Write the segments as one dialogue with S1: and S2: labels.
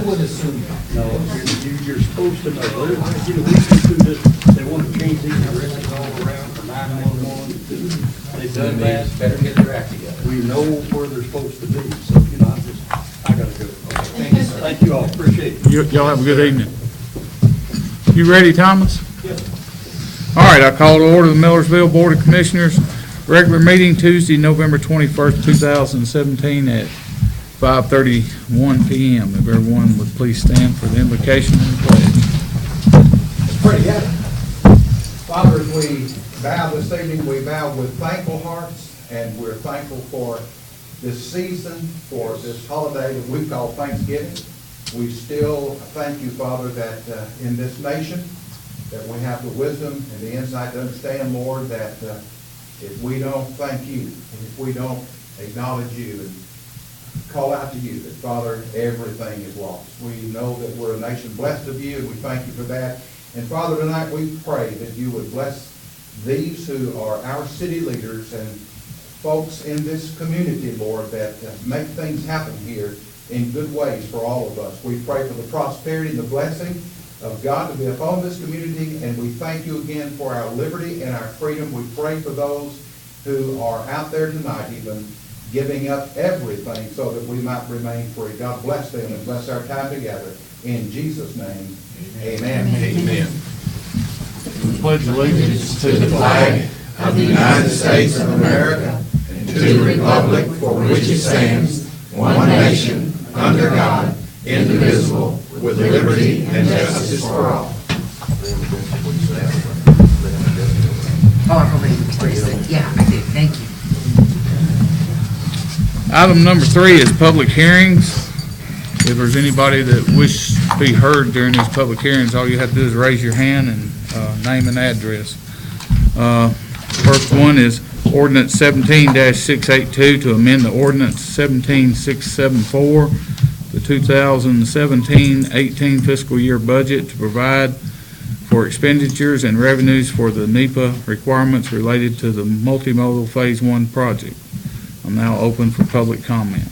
S1: would assume that.
S2: No, you're supposed to know. You know, we went through this, they want to change these addresses all around for 911. They've done that.
S1: Better get their act together.
S2: We know where they're supposed to be, so, you know, I gotta go.
S1: Thank you, sir.
S2: Thank you all, appreciate it.
S3: Y'all have a good evening. You ready, Thomas?
S2: Yes.
S3: All right, I call to order the Millersville Board of Commissioners regular meeting Tuesday, November 21st, 2017 at 5:31 p.m. If everyone would please stand for the invocation and the pledge.
S4: Let's pray together. Father, as we bow this evening, we bow with thankful hearts, and we're thankful for this season, for this holiday that we call Thanksgiving. We still thank you, Father, that in this nation, that we have the wisdom and the insight to understand, Lord, that if we don't thank you, and if we don't acknowledge you and call out to you, that, Father, everything is lost. We know that we're a nation blessed of you, and we thank you for that. And, Father, tonight we pray that you would bless these who are our city leaders and folks in this community, Lord, that make things happen here in good ways for all of us. We pray for the prosperity and the blessing of God to be upon this community, and we thank you again for our liberty and our freedom. We pray for those who are out there tonight even giving up everything so that we might remain free. God bless them and bless our time together. In Jesus' name, amen.
S5: Amen.
S3: Pledge allegiance
S5: To the flag of the United States of America and to the republic for which it stands, one nation, under God, indivisible, with liberty and justice for all.
S1: Yeah, I did, thank you.
S3: Item number 3 is public hearings. If there's anybody that wishes to be heard during these public hearings, all you have to do is raise your hand and name and address. First one is ordinance 17-682 to amend the ordinance 17674, the 2017-18 fiscal year budget to provide for expenditures and revenues for the NEPA requirements related to the multimodal Phase 1 project. I'm now open for public comment.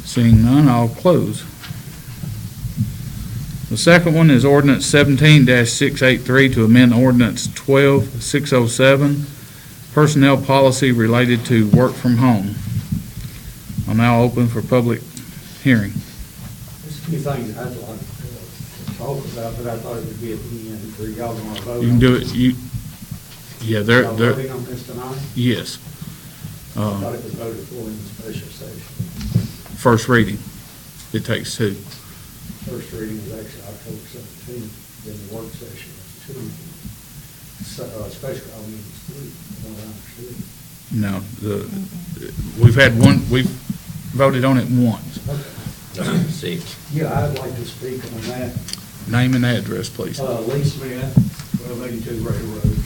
S3: Seeing none, I'll close. The second one is ordinance 17-683 to amend ordinance 12-607, personnel policy related to work from home. I'm now open for public hearing.
S2: There's a few things I'd like to talk about, but I thought it would be at the end, for y'all going to vote.
S3: You can do it, yeah,
S2: Y'all
S3: they're,
S2: voting on this tonight?
S3: yes.
S2: I thought it was voted for in the special session.
S3: First reading, it takes 2.
S2: First reading was actually October 17th, then the work session was 2. Special, I mean, it's 3, from what I understood.
S3: No, we've had one, we've voted on it once.
S1: See.
S2: Yeah, I'd like to speak on that.
S3: Name and address, please.
S2: Lee Smith, 1282 Ray Road.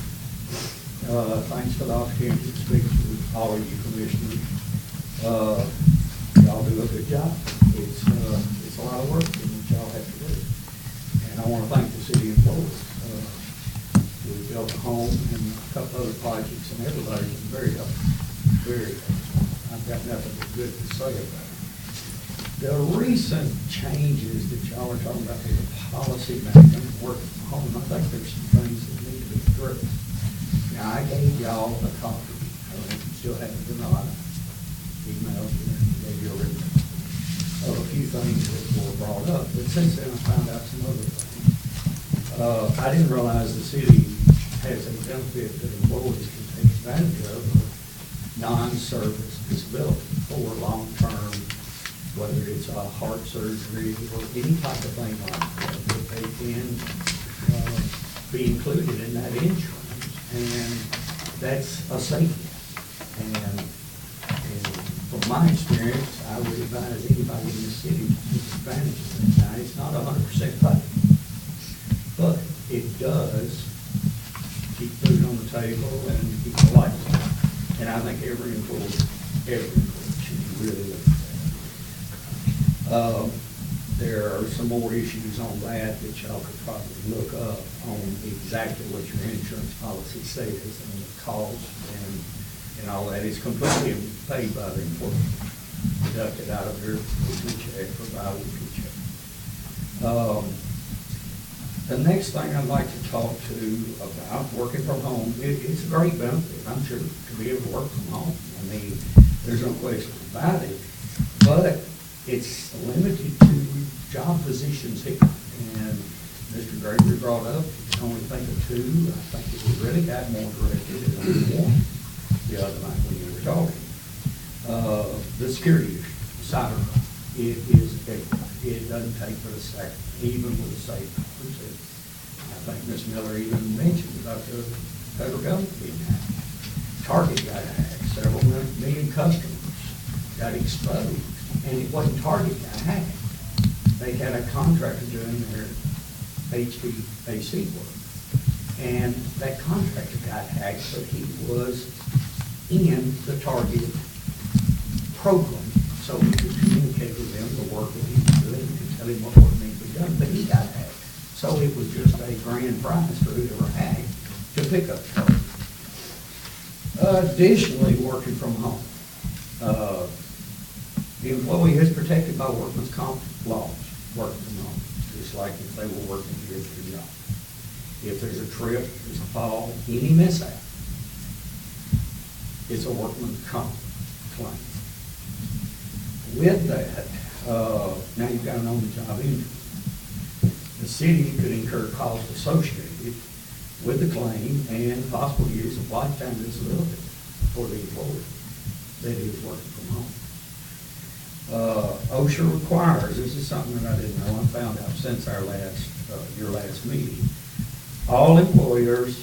S2: Thanks for the opportunity to speak to all of you commissioners. Y'all do a good job. It's a lot of work that y'all have to do. And I want to thank the city employees. We built a home and a couple other projects, and everybody's been very helpful. Very helpful. I've got nothing but good to say about it. The recent changes that y'all are talking about with the policy making work from home, I think there's some things that need to be addressed. Now, I gave y'all a copy. I don't know if you still have it or not. Emailed you and gave you a written of a few things that were brought up. But since then, I found out some other things. I didn't realize the city has a benefit that employees can take advantage of non-service disability for long-term, whether it's a heart surgery or any type of thing like that, that they can be included in that insurance. And that's a safety. And from my experience, I would advise anybody in the city to take advantage of that. Now, it's not 100% paid, but it does keep food on the table and keep the lights on. And I think every employee should be really looking at that. There are some more issues on that y'all could probably look up on exactly what your insurance policy says and the cost and all that. It's completely paid by the employer. deducted out of their weekly check or bi-weekly check. The next thing I'd like to talk to about working from home, it's a great benefit, I'm sure, to be able to work from home. I mean, there's no question about it, but it's limited to job positions here. And Mr. Gregory brought up, you can only think of two. I think if we really got more directed at only one the other night when you were talking. The security side of it is big. It doesn't take but a second, even with a safe person. I think Ms. Miller even mentioned about the federal government being hacked. Target got hacked, several million customers got exposed, and it wasn't Target got hacked. They had a contractor doing their HVAC work, and that contractor got hacked, but he was in the Target program, so he could communicate with them the work that he was doing and tell him what work needed to be done, but he got hacked. So it was just a grand prize for whoever hacked to pick up Target. Additionally, working from home. The employee is protected by workman's comp laws, working from home, just like if they were working here at the job. If there's a trip, there's a fall, any mishap, it's a workman's comp claim. With that, now you've got an on-the-job injury. The city could incur costs associated with the claim and possible years of lifetime disability for the employee that is working from home. OSHA requires, this is something that I didn't know, I found out since our your last meeting, all employers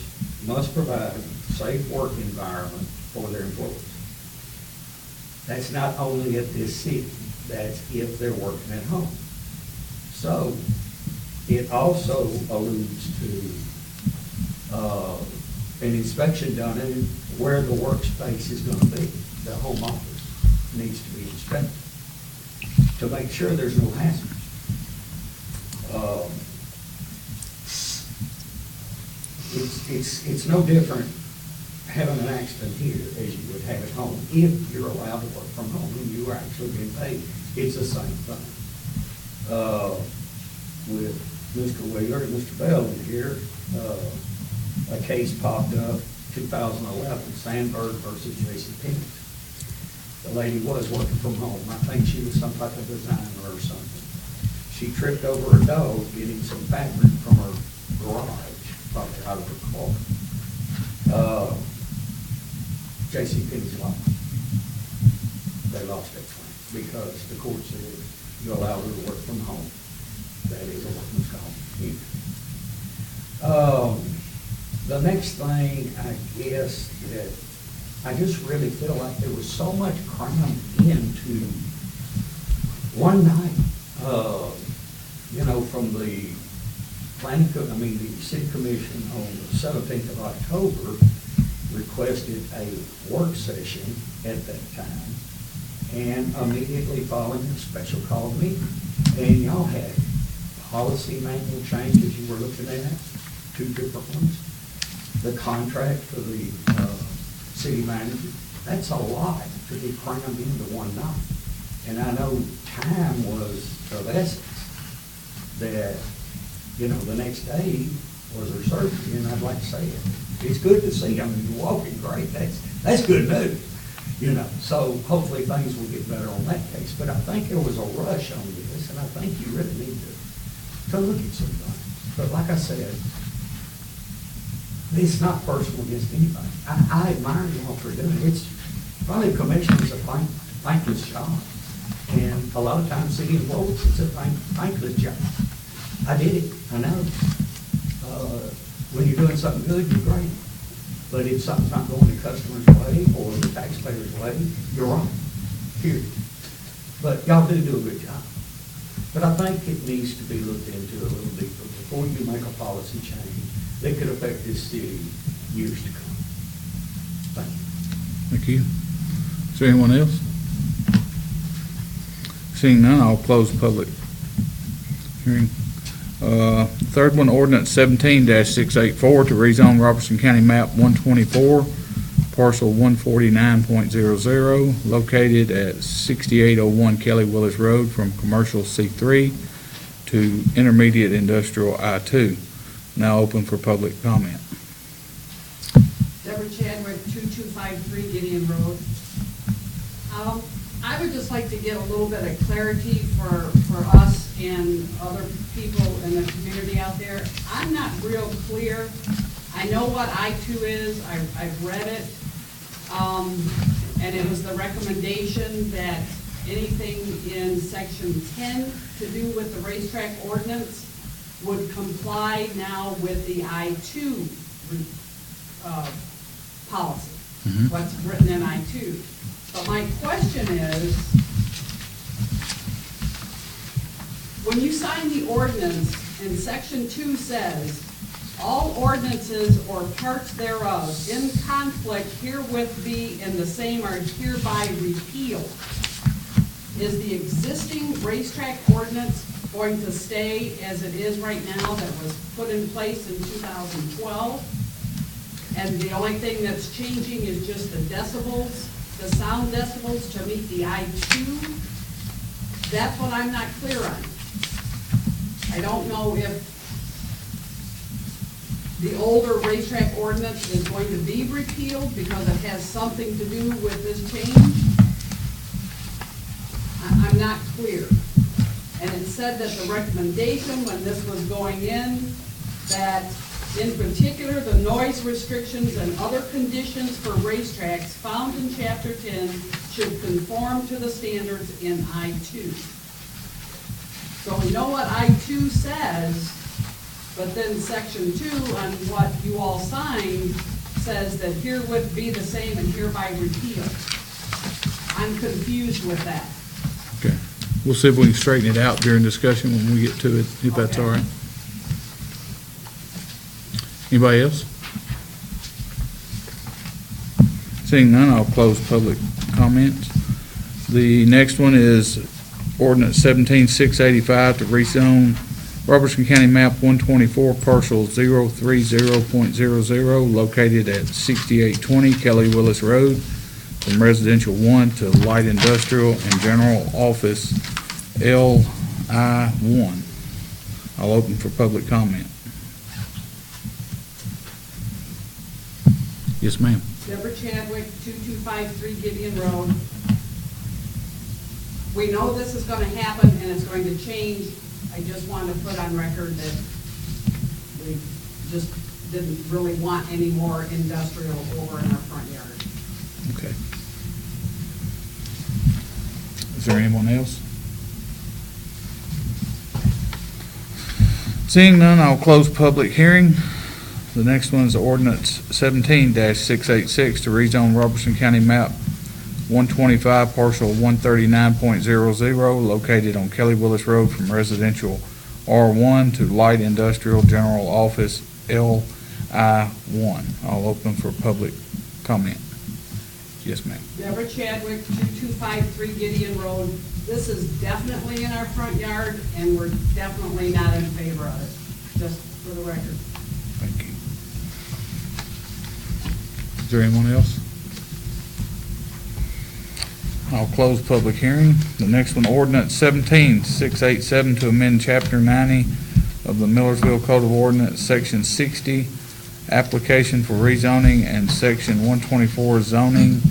S2: must provide a safe work environment for their employees. That's not only at this city, that's if they're working at home. So, it also alludes to an inspection done in where the workspace is going to be. The home office needs to be inspected to make sure there's no hazards. It's no different having an accident here as you would have at home if you're allowed to work from home and you are actually being paid. It's the same thing. With Mr. Wheeler and Mr. Bell in here, a case popped up, 2011, Sandberg versus J.C. Penney. The lady was working from home. I think she was some type of designer or something. She tripped over her dog getting some fabric from her garage, probably out of her car. J.C. Penney's lost. They lost that claim because the court said you allow her to work from home. That is a workman's comp. The next thing, I guess, that I just really feel like there was so much crammed into one night. From the the city commission on the 17th of October requested a work session at that time, and immediately following a special call meeting. And y'all had policy manual changes you were looking at, 2 different ones. The contract for the city manager, that's a lot to be crammed into one night. And I know time was of essence, that, the next day was her surgery, and I'd like to say it's good to see. I mean, you're walking great. That's good news, So hopefully things will get better on that case. But I think there was a rush on this, and I think you really need to look at some things. But like I said, it's not personal against anybody. I admire y'all for doing it. It's probably the commission's a thankless job. And a lot of times city employees, it's a thankless job. I did it, I know. When you're doing something good, you're great. But if something's not going the customer's way or the taxpayer's way, you're wrong, period. But y'all do a good job. But I think it needs to be looked into a little deeper before you make a policy change that could affect this city years to come. Thank you.
S3: Thank you. Is there anyone else? Seeing none, I'll close the public hearing. Third one, ordinance 17-684 to rezone Robertson County map 124, parcel 149.00, located at 6801 Kelly Willis Road, from commercial C3 to intermediate industrial I2. Now open for public comment.
S6: Deborah Chadwick, 2253 Gideon Road. I would just like to get a little bit of clarity for us and other people in the community out there. I'm not real clear. I know what I-2 is, I've read it, and it was the recommendation that anything in section 10 to do with the racetrack ordinance would comply now with the I-2 policy, what's written in I-2. But my question is, when you sign the ordinance and section 2 says, all ordinances or parts thereof in conflict herewith be and the same are hereby repealed, is the existing racetrack ordinance going to stay as it is right now that was put in place in 2012? And the only thing that's changing is just the decibels, the sound decibels to meet the I-2? That's what I'm not clear on. I don't know if the older racetrack ordinance is going to be repealed because it has something to do with this change. I'm not clear. And it said that the recommendation when this was going in, that in particular, the noise restrictions and other conditions for racetracks found in Chapter 10 should conform to the standards in I-2. So we know what I-2 says, but then Section 2 on what you all signed says that herewith be the same and hereby repealed. I'm confused with that.
S3: Okay. We'll see if we can straighten it out during discussion when we get to it, if that's all right. Anybody else? Seeing none, I'll close public comments. The next one is ordinance 17685 to rezone Robertson County map 124 parcel 030.00 located at 6820 Kelly Willis Road from residential 1 to light industrial and general office LI1. I'll open for public comment. Yes, ma'am.
S6: Deborah Chadwick, 2253 Gideon Road. We know this is going to happen and it's going to change. I just wanted to put on record that we just didn't really want any more industrial over in our front yard.
S3: Okay. Is there anyone else? Seeing none, I'll close public hearing. The next one is ordinance 17-686 to rezone Robertson County map 125 parcel 139.00 located on Kelly Willis Road from residential R1 to light industrial general office LI1. I'll open for public comment. Yes, ma'am.
S6: Deborah Chadwick, 2253 Gideon Road. This is definitely in our front yard and we're definitely not in favor of it, just for the record.
S3: Thank you. Is there anyone else? I'll close public hearing. The next one, ordinance 17687 to amend chapter 90 of the Millersville Code of Ordinance, section 60, application for rezoning, and section 124 zoning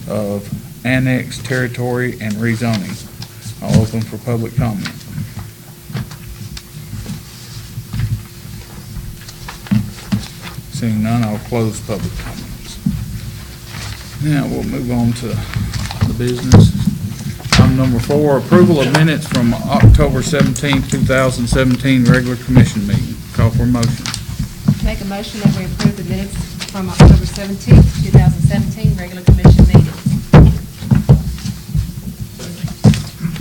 S3: of annexed territory and rezoning. I'll open for public comment. Seeing none, I'll close public comments. Now we'll move on to the business. Item number 4, approval of minutes from October 17, 2017 regular commission meeting. Call for a motion.
S7: Make a motion that we approve the minutes from October 17th, 2017 regular commission meeting.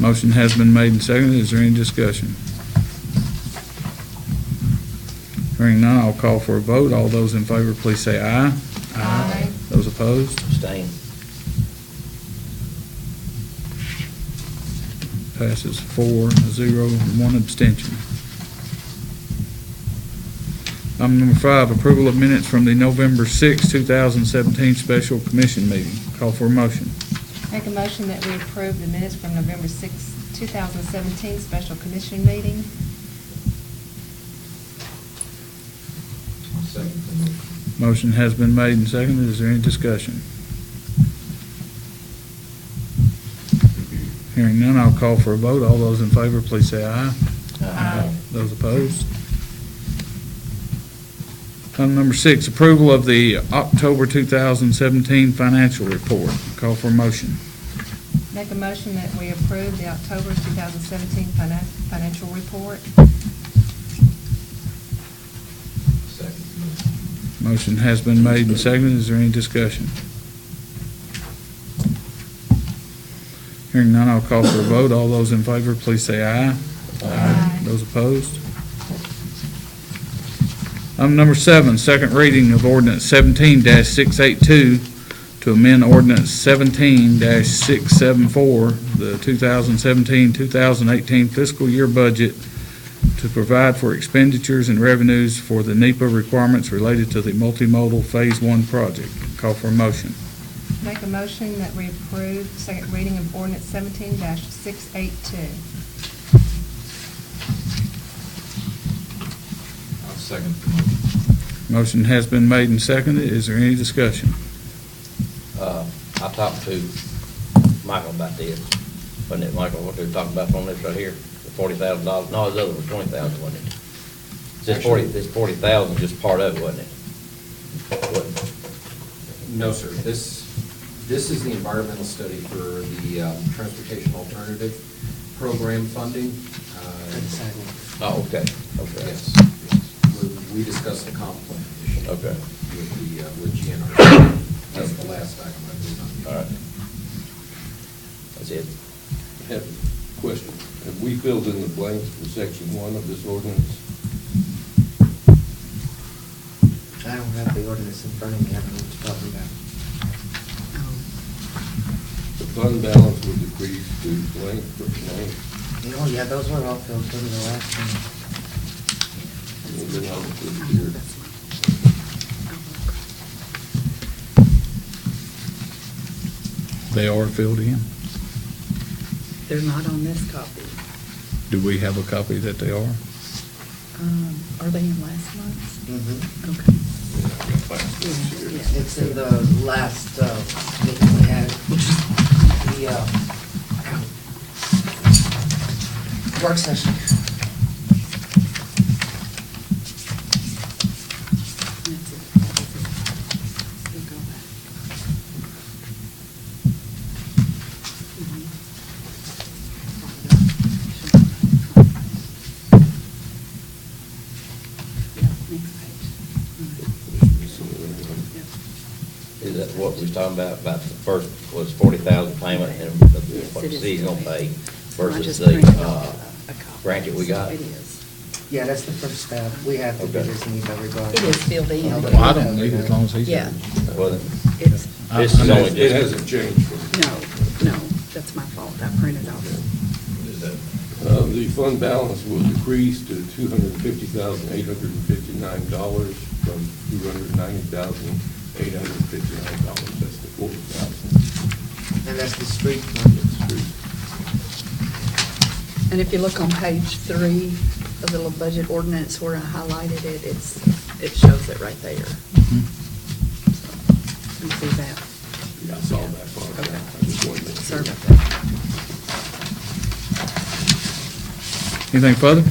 S3: Motion has been made and seconded. Is there any discussion? Hearing none, I'll call for a vote. All those in favor, please say aye.
S7: Aye.
S3: Those opposed?
S1: Abstain.
S3: Passes 4-0, and 1 abstention. Item number 5, approval of minutes from the November 6, 2017 special commission meeting. Call for a motion.
S7: Make a motion that we approve the minutes from November 6, 2017 special commission meeting.
S5: Second the motion.
S3: Motion has been made and seconded. Is there any discussion? Hearing none, I'll call for a vote. All those in favor, please say aye.
S7: Aye.
S3: Those opposed? Item number 6, approval of the October 2017 financial report. Call for a motion.
S7: Make a motion that we approve the October 2017 financial report.
S5: Second the motion.
S3: Motion has been made and seconded. Is there any discussion? Hearing none, I'll call for a vote. All those in favor, please say aye.
S7: Aye.
S3: Those opposed? Item number 7, second reading of ordinance 17-682 to amend ordinance 17-674, the 2017-2018 fiscal year budget to provide for expenditures and revenues for the NEPA requirements related to the multimodal Phase 1 project. Call for a motion.
S7: Make a motion that we approve second reading of ordinance 17-682.
S5: I'll second the motion.
S3: Motion has been made and seconded. Is there any discussion?
S1: I talked to Michael about this. Wasn't it, Michael, what they were talking about on this right here? The $40,000? No, the other was $20,000, wasn't it? This 40,000 just part of it, wasn't it? Wasn't it?
S8: No, sir. This is the environmental study for the Transportation Alternative Program funding.
S1: Oh, okay, okay.
S8: Yes. We discussed the comp plan issue.
S1: Okay.
S8: With GNR. That's the last item I believe on the
S1: All right. That's it.
S9: I have a question. Have we filled in the blanks for section 1 of this ordinance?
S10: I don't have the ordinance in front of me, I don't know what you're talking about.
S9: The fund balance will decrease to blank for blank.
S10: Oh, yeah, those were all filled in the last one.
S9: And then I'll put it here.
S3: They are filled in.
S11: They're not on this copy.
S3: Do we have a copy that they are?
S11: Are they in last month's?
S10: Mm-hmm.
S11: Okay. Yeah.
S10: It's in the last, meeting we had, which is the, work session.
S11: That's it. We'll go back. Yeah, next page.
S1: Is that what we was talking about the first was 40,000 payment and what the city's gonna pay versus the grant that we got?
S11: It is.
S10: Yeah, that's the first step. We have to do
S1: Okay.
S10: this NEPA regardless.
S11: It is filled in.
S3: Well, I don't need it as long as he's.
S11: Yeah.
S1: Well, then,
S11: It's,
S1: this is only
S9: It
S1: just,
S9: hasn't changed.
S11: no, that's my fault. I printed off.
S1: is that,
S9: The fund balance will decrease to $250,859 from $290,859. That's the 40,000.
S10: And that's the street fund.
S11: And if you look on page 3 of the little budget ordinance where I highlighted it, it shows it right there.
S3: Mhm.
S11: So, you see that?
S9: Yeah, I saw that part.
S11: Okay.
S9: I just wanted to make
S11: Sorry
S9: sure.
S11: about that.
S3: Anything further?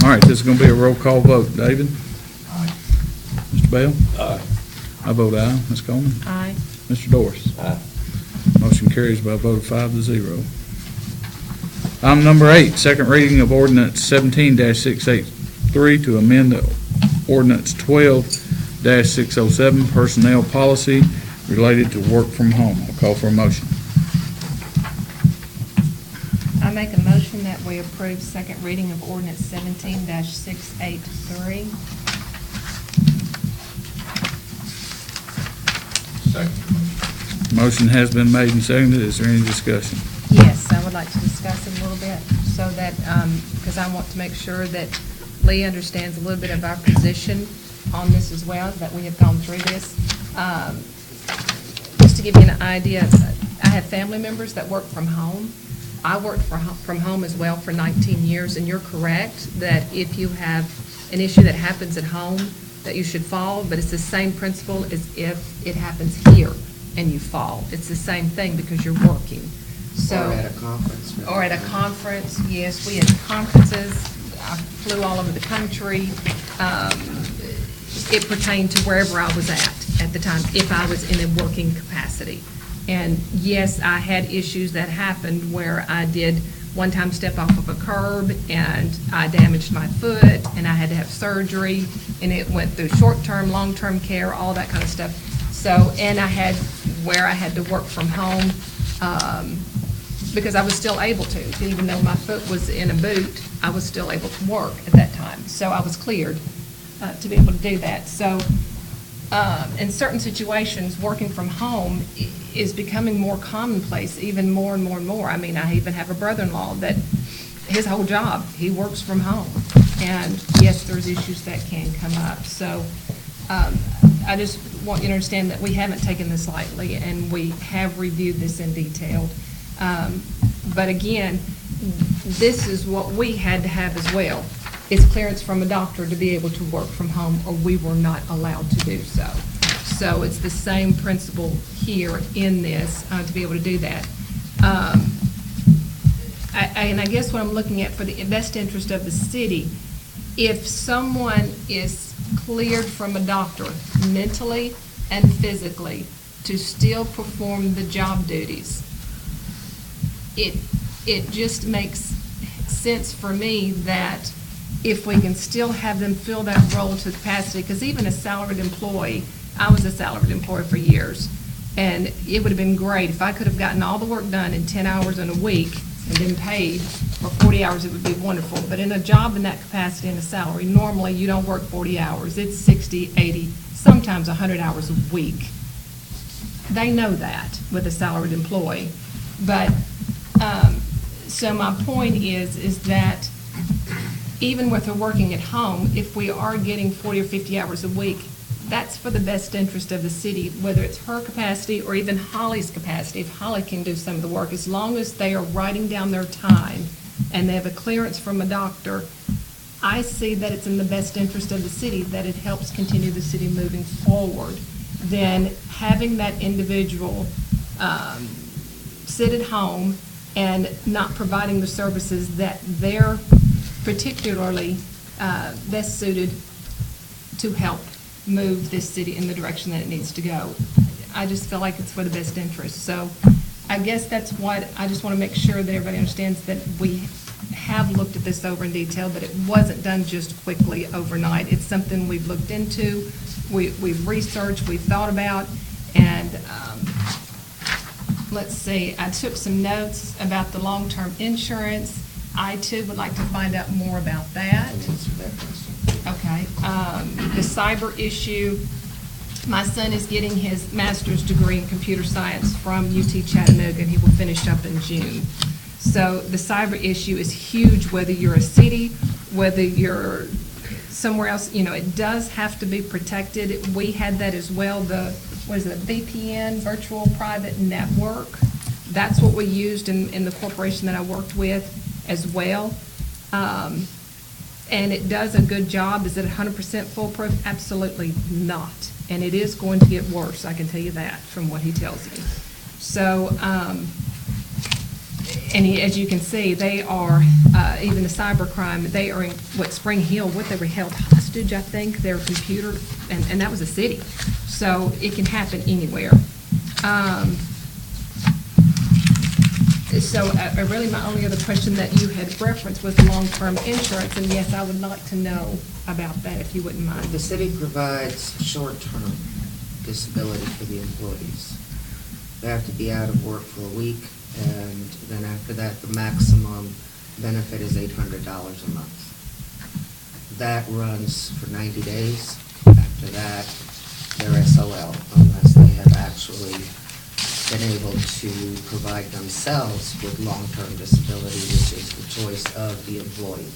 S3: All right, this is going to be a roll call vote. David?
S5: Aye.
S3: Mr. Bell?
S9: Aye.
S3: I vote aye. Ms. Coleman?
S7: Aye.
S3: Mr. Doris?
S1: Aye.
S3: Motion carries by a vote of 5-0. Item number 8, second reading of ordinance 17-683 to amend the ordinance 12-607 personnel policy related to work from home. I'll call for a motion.
S7: I make a motion that we approve second reading of ordinance 17-683.
S5: Second the motion.
S3: Motion has been made and seconded. Is there any discussion?
S7: Yes, I would like to discuss it a little bit, so that, because I want to make sure that Lee understands a little bit of our position on this as well, that we have gone through this. Just to give you an idea, I have family members that work from home. I worked from home as well for 19 years, and you're correct that if you have an issue that happens at home, that you should fall, but it's the same principle as if it happens here and you fall. It's the same thing because you're working. So,
S10: Or at a conference.
S7: or at a conference, yes, we had conferences, I flew all over the country. It pertained to wherever I was at the time, if I was in a working capacity. And yes, I had issues that happened where I did one time step off of a curb and I damaged my foot and I had to have surgery, and it went through short-term, long-term care, all that kind of stuff. So, and I had where I had to work from home, because I was still able to, even though my foot was in a boot, I was still able to work at that time. So I was cleared to be able to do that. So in certain situations, working from home is becoming more commonplace, even more and more and more. I mean, I even have a brother-in-law that his whole job, he works from home. And yes, there's issues that can come up. So I just want you to understand that we haven't taken this lightly, and we have reviewed this in detail. But again, this is what we had to have as well. It's clearance from a doctor to be able to work from home, or we were not allowed to do so. So it's the same principle here in this, to be able to do that. And I guess what I'm looking at for the best interest of the city, if someone is cleared from a doctor mentally and physically to still perform the job duties, it just makes sense for me that if we can still have them fill that role to capacity, because even a salaried employee, I was a salaried employee for years, and it would have been great if I could have gotten all the work done in 10 hours in a week and been paid for 40 hours, it would be wonderful. But in a job in that capacity and a salary, normally you don't work 40 hours. It's 60, 80, sometimes 100 hours a week. They know that with a salaried employee. But, so my point is that even with her working at home, if we are getting 40 or 50 hours a week, that's for the best interest of the city, whether it's her capacity or even Holly's capacity, if Holly can do some of the work, as long as they are writing down their time and they have a clearance from a doctor, I see that it's in the best interest of the city, that it helps continue the city moving forward, than having that individual sit at home and not providing the services that they're particularly best suited to help move this city in the direction that it needs to go. I just feel like it's for the best interest. So I guess that's what, I just want to make sure that everybody understands that we have looked at this over in detail, that it wasn't done just quickly overnight. It's something we've looked into, we've researched, we've thought about, and let's see, I took some notes about the long-term insurance. I too would like to find out more about that. Okay. The cyber issue, my son is getting his master's degree in computer science from UT Chattanooga, and he will finish up in June. So the cyber issue is huge, whether you're a city, whether you're somewhere else, you know, it does have to be protected. We had that as well, the VPN, virtual private network. That's what we used in the corporation that I worked with as well. And it does a good job. Is it 100% foolproof? Absolutely not. And it is going to get worse, I can tell you that, from what he tells me. So, as you can see, they are, even the cybercrime, they are in, Spring Hill, they were held hostage, I think, their computer, and that was a city. So it can happen anywhere. So really my only other question that you had referenced was long-term insurance, and yes, I would like to know about that if you wouldn't mind.
S10: The city provides short-term disability for the employees. They have to be out of work for a week, and then after that, the maximum benefit is $800 a month. That runs for 90 days. After that, they're SOL, unless they have actually been able to provide themselves with long-term disability, which is the choice of the employee.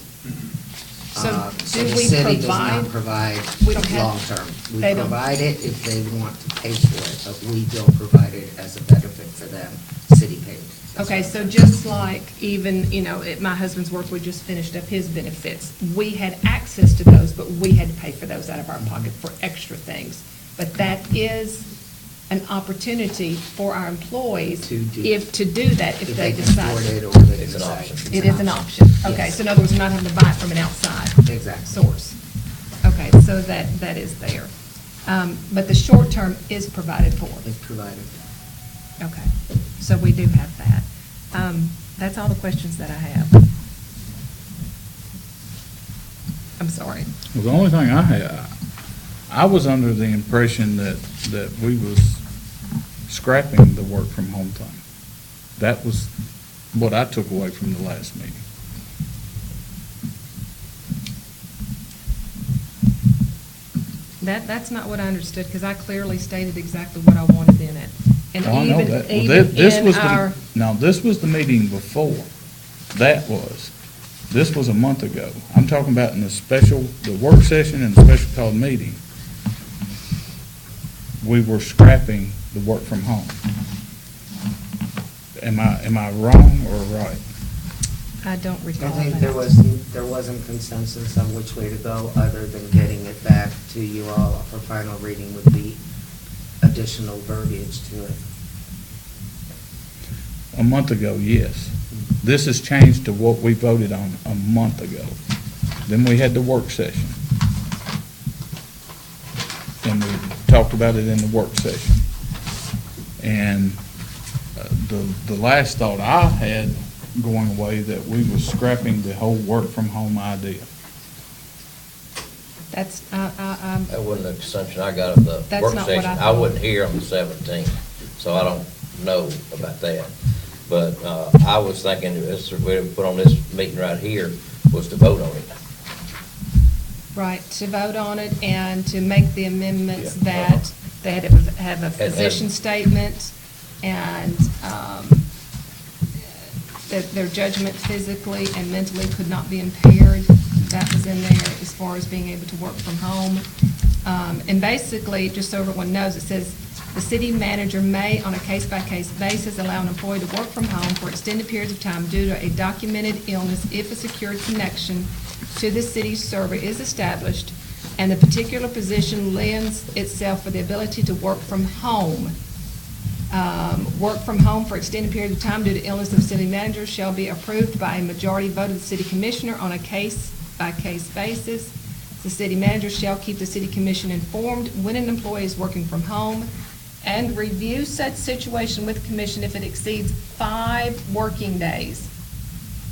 S7: So
S10: So
S7: do
S10: the
S7: we
S10: city does not
S7: provide?
S10: provide
S7: We don't have-
S10: long-term. We
S7: they don't-
S10: provide it if they want to pay for it, but we don't provide it as a benefit for them, city paid.
S7: Okay, so just like even, at my husband's work, we just finished up his benefits. We had access to those, but we had to pay for those out of our pocket for extra things. But that is an opportunity for our employees
S10: To do-
S7: to do that if they
S10: can
S7: decide.
S10: afford it or they
S1: It's an
S10: decide.
S1: option.
S10: It's
S7: It is an option. Okay,
S10: Yes.
S7: so in other words, we're not having to buy it from an outside
S10: Exactly.
S7: source. Okay, so that is there. But the short term is provided for.
S10: It's provided.
S7: Okay, so we do have that. That's all the questions that I have. I'm sorry.
S3: Well, the only thing I had, I was under the impression that we was scrapping the work from home thing. That was what I took away from the last meeting.
S7: That's not what I understood, because I clearly stated exactly what I wanted in it. And
S3: Oh, I know
S7: even,
S3: that. Well,
S7: even
S3: this
S7: in
S3: was
S7: our,
S3: Now, this was the meeting before. This was a month ago. I'm talking about in the work session and the special called meeting. We were scrapping the work from home. Am I wrong or right?
S7: I don't
S10: I
S7: recall
S10: think
S7: that.
S10: there wasn't consensus on which way to go, other than getting it back to you all for final reading with the additional verbiage to it.
S3: A month ago, yes. This has changed to what we voted on a month ago. Then we had the work session. And we talked about it in the work session. And the last thought I had going away, that we were scrapping the whole work from home idea.
S7: That's,
S1: That wasn't the assumption I got of the
S7: That's
S1: work
S7: not what I
S1: session. I
S7: thought.
S1: wasn't here on the 17th, so I don't know about that. But I was thinking, this, we put on this meeting right here, was to vote on it.
S7: right, to vote on it and to make the amendments
S1: Yeah.
S7: that they had to have a physician statement and that their judgment physically and mentally could not be impaired. That was in there as far as being able to work from home. And basically, just so everyone knows, it says, the city manager may, on a case-by-case basis, allow an employee to work from home for extended periods of time due to a documented illness if a secured connection to the city's server is established and the particular position lends itself for the ability to work from home. Work from home for extended periods of time due to illness of city manager shall be approved by a majority vote of the city commissioner on a case-by-case basis. The city manager shall keep the city commission informed when an employee is working from home and review such situation with the commission if it exceeds 5 working days.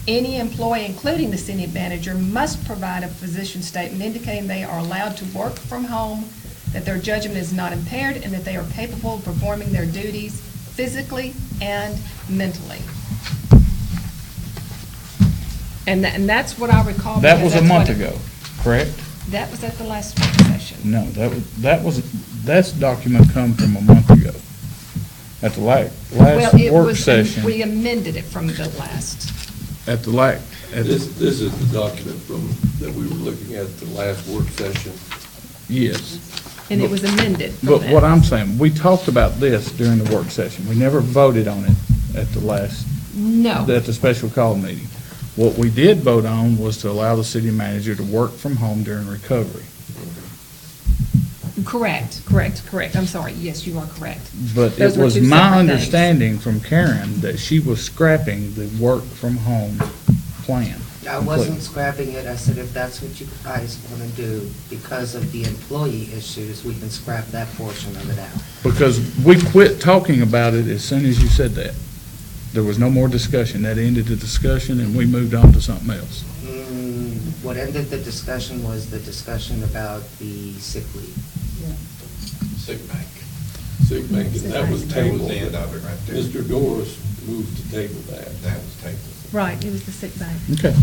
S7: Any employee, including the city manager, must provide a physician statement indicating they are allowed to work from home, that their judgment is not impaired, and that they are capable of performing their duties physically and mentally. And that's what I recall.
S3: That
S7: because
S3: was a
S7: that's
S3: month
S7: what it-
S3: ago, correct?
S7: That was at the last work session.
S3: No, that's document come from a month ago. At the
S7: Well,
S3: last
S7: it
S3: work
S7: was,
S3: session,
S7: we amended it from the last.
S3: at the
S9: This is the document that we were looking at the last work session.
S3: yes.
S7: And it was amended from
S3: But
S7: that.
S3: what I'm saying, we talked about this during the work session. We never voted on it at
S7: No.
S3: at the special call meeting. What we did vote on was to allow the city manager to work from home during recovery.
S7: Correct. I'm sorry. Yes, you are correct.
S3: But
S7: Those
S3: it
S7: were
S3: was
S7: two
S3: my
S7: separate things.
S3: understanding from Karen that she was scrapping the work from home plan.
S10: I wasn't scrapping it, I said if that's what you guys want to do, because of the employee issues, we can scrap that portion of it out.
S3: Because we quit talking about it as soon as you said that. There was no more discussion. That ended the discussion, and we moved on to something else.
S10: What ended the discussion was the discussion about the sick leave.
S5: Sick bank.
S9: Sick bank, and that was
S5: That was
S9: tabled.
S5: the end of it right there.
S9: Mr. Doris moved to table that.
S5: That was tabled.
S7: Right, it was the sick bank.
S3: Okay.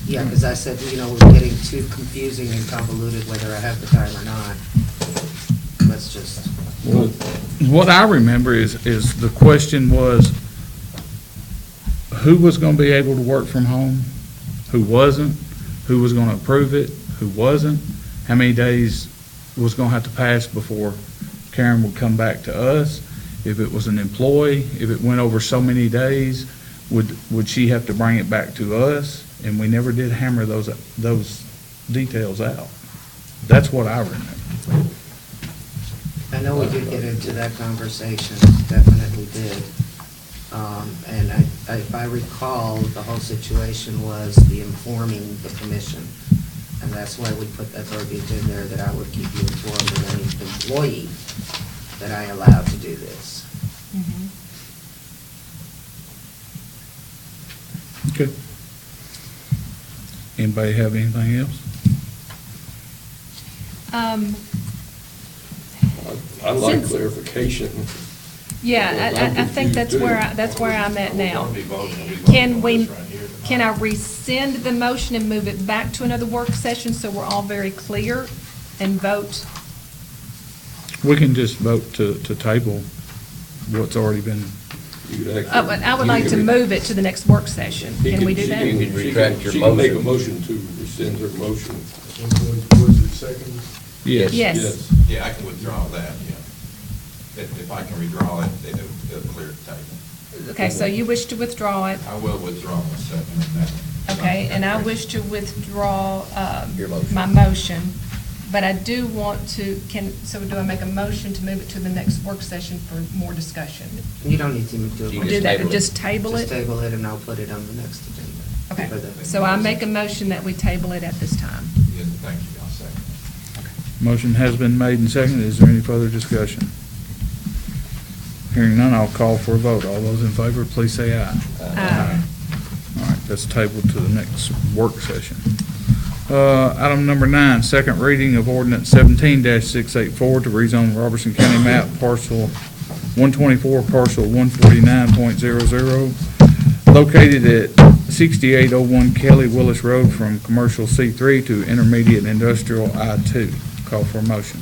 S10: Yeah, because I said, we're getting too confusing and convoluted whether I have the time or not. Let's just,
S3: Well, what I remember is the question was, who was going to be able to work from home, who wasn't, who was gonna approve it, who wasn't, how many days was gonna have to pass before Karen would come back to us. If it was an employee, if it went over so many days, would she have to bring it back to us? And we never did hammer those details out. That's what I remember.
S10: I know we did get into that conversation, definitely did. And if I recall, the whole situation was the informing the commission. And that's why we put that verbiage in there, that I would keep you informed of any employee that I allowed to do this.
S3: Okay. Anybody have anything else?
S9: I like
S7: Since-
S9: clarification.
S7: Yeah, I think that's where I'm at now. Can I rescind the motion and move it back to another work session so we're all very clear and vote?
S3: We can just vote to table what's already been,
S9: You could actually-
S7: But I would like to move it to the next work session.
S9: He
S7: Can we
S9: can-
S7: do
S9: she
S7: that?
S9: can-
S1: You can retract your
S9: She can make a
S1: motion.
S9: motion to rescind her motion.
S5: Was it second?
S3: yes.
S7: Yes.
S5: Yeah, I can withdraw that, yeah. If I can withdraw it, it'll clear the table.
S7: Okay, so you wish to withdraw it,
S5: I will withdraw my second on that one.
S7: okay, and I wish to withdraw
S1: Your motion.
S7: my motion, but I do want to, so do I make a motion to move it to the next work session for more discussion?
S10: You don't need to do
S1: You
S10: it.
S1: can
S7: Do that,
S1: table it.
S7: just table
S10: Just
S7: it?
S10: table it and I'll put it on the next agenda.
S7: Okay,
S10: For the-
S7: so I make a motion that we table it at this time.
S5: Yeah, thank you, I'll second.
S3: Motion has been made and seconded. Is there any further discussion? Hearing none, I'll call for a vote. All those in favor, please say aye.
S7: Aye.
S3: All right, that's tabled to the next work session. Item number 9, second reading of ordinance 17-684 to rezone Robertson County map parcel 124, parcel 149.00, located at 6801 Kelly Willis Road from commercial C3 to intermediate industrial I2. Call for a motion.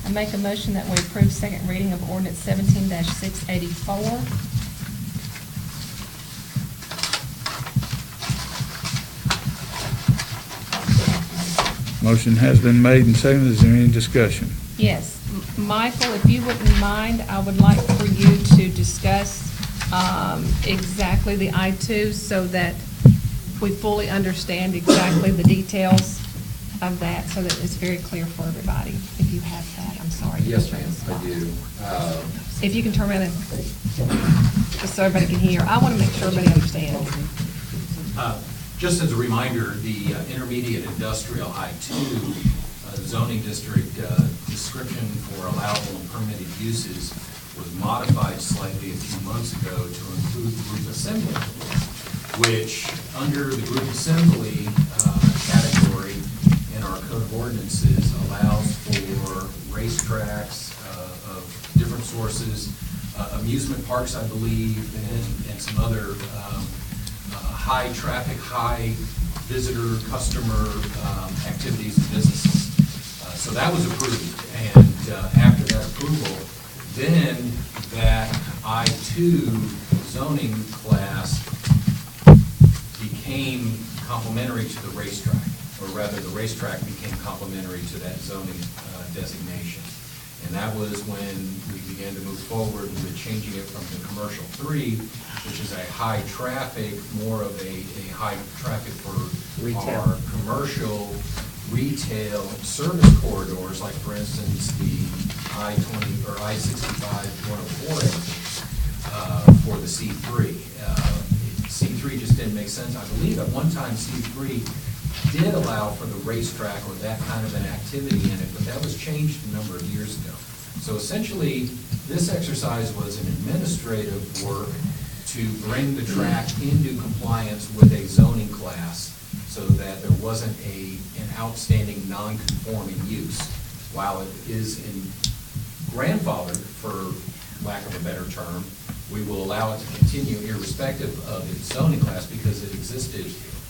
S7: I make a motion that we approve second reading of ordinance 17-684.
S3: Motion has been made and seconded. Is there any discussion?
S7: Yes. Michael, if you wouldn't mind, I would like for you to discuss exactly the I-2 so that we fully understand exactly the details of that, so that it's very clear for everybody. If you have that, I'm sorry.
S8: Yes, ma'am, I do.
S7: If you can turn around and, just so everybody can hear. I want to make sure everybody understands.
S12: Just as a reminder, the intermediate industrial I-2 zoning district description for allowable and permitted uses was modified slightly a few months ago to include group assembly, which under the group assembly category in our code of ordinances allows for racetracks of different sources, amusement parks, I believe, and some other high traffic, high visitor, customer activities and businesses. So that was approved, and after that approval, then that I-2 zoning class became complementary to the racetrack, or rather the racetrack became complementary to that zoning designation. And that was when we began to move forward with changing it from the commercial 3, which is a high traffic, more of a high traffic for
S10: Retail.
S12: our commercial, retail service corridors, like for instance, the I-20 or I-65 104 for the C3. C3 just didn't make sense. I believe at one time C3 did allow for the racetrack or that kind of an activity in it, but that was changed a number of years ago. So essentially, this exercise was an administrative work to bring the track into compliance with a zoning class so that there wasn't an outstanding non-conforming use. While it is in grandfathered, for lack of a better term, we will allow it to continue irrespective of its zoning class because it existed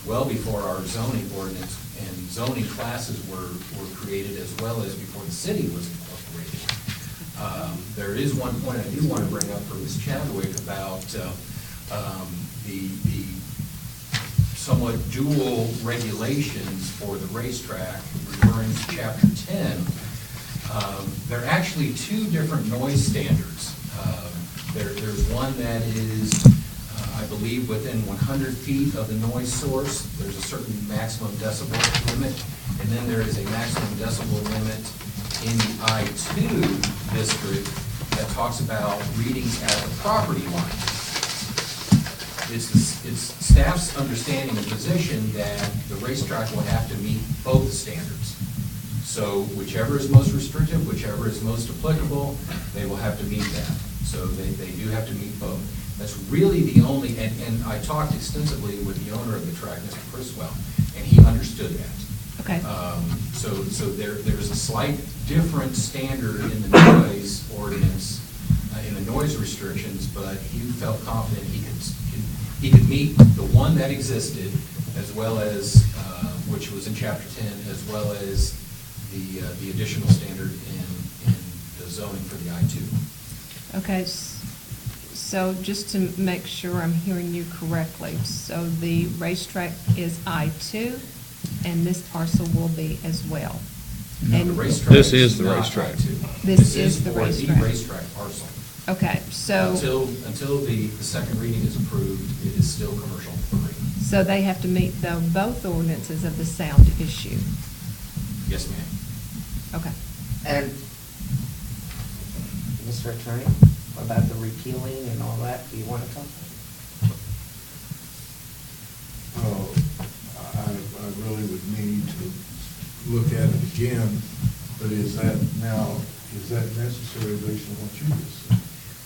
S12: well before our zoning ordinance and zoning classes were created, as well as before the city was incorporated. There is one point I do want to bring up for Ms. Chadwick about the somewhat dual regulations for the racetrack, referring to Chapter 10, there are actually two different noise standards. There's one that is, I believe, within 100 feet of the noise source. There's a certain maximum decibel limit, and then there is a maximum decibel limit in the I-2 district that talks about readings at the property line. It's staff's understanding and position that the racetrack will have to meet both standards. So whichever is most restrictive, whichever is most applicable, they will have to meet that. So they do have to meet both. That's really the only, and I talked extensively with the owner of the track, Mr. Criswell, and he understood that.
S7: Okay.
S12: So there's a slight different standard in the noise ordinance, in the noise restrictions, but he felt confident he could meet the one that existed, as well as, which was in Chapter 10, as well as the additional standard in the zoning for the I-2.
S7: Okay, so just to make sure I'm hearing you correctly, so the racetrack is I-2, and this parcel will be as well?
S12: No,
S7: And
S12: the racetrack
S3: This is the
S12: not
S3: racetrack.
S12: I-2.
S7: This is the
S12: for
S7: racetrack.
S12: the racetrack parcel.
S7: Okay, so,
S12: Until the second reading is approved, it is still commercial free.
S7: so they have to meet both ordinances of the sound issue?
S12: Yes, ma'am.
S7: Okay.
S10: And, Mr. Attorney, about the repealing and all that, do you want to talk?
S5: I really would need to look at it again, but is that necessary based on what you just said?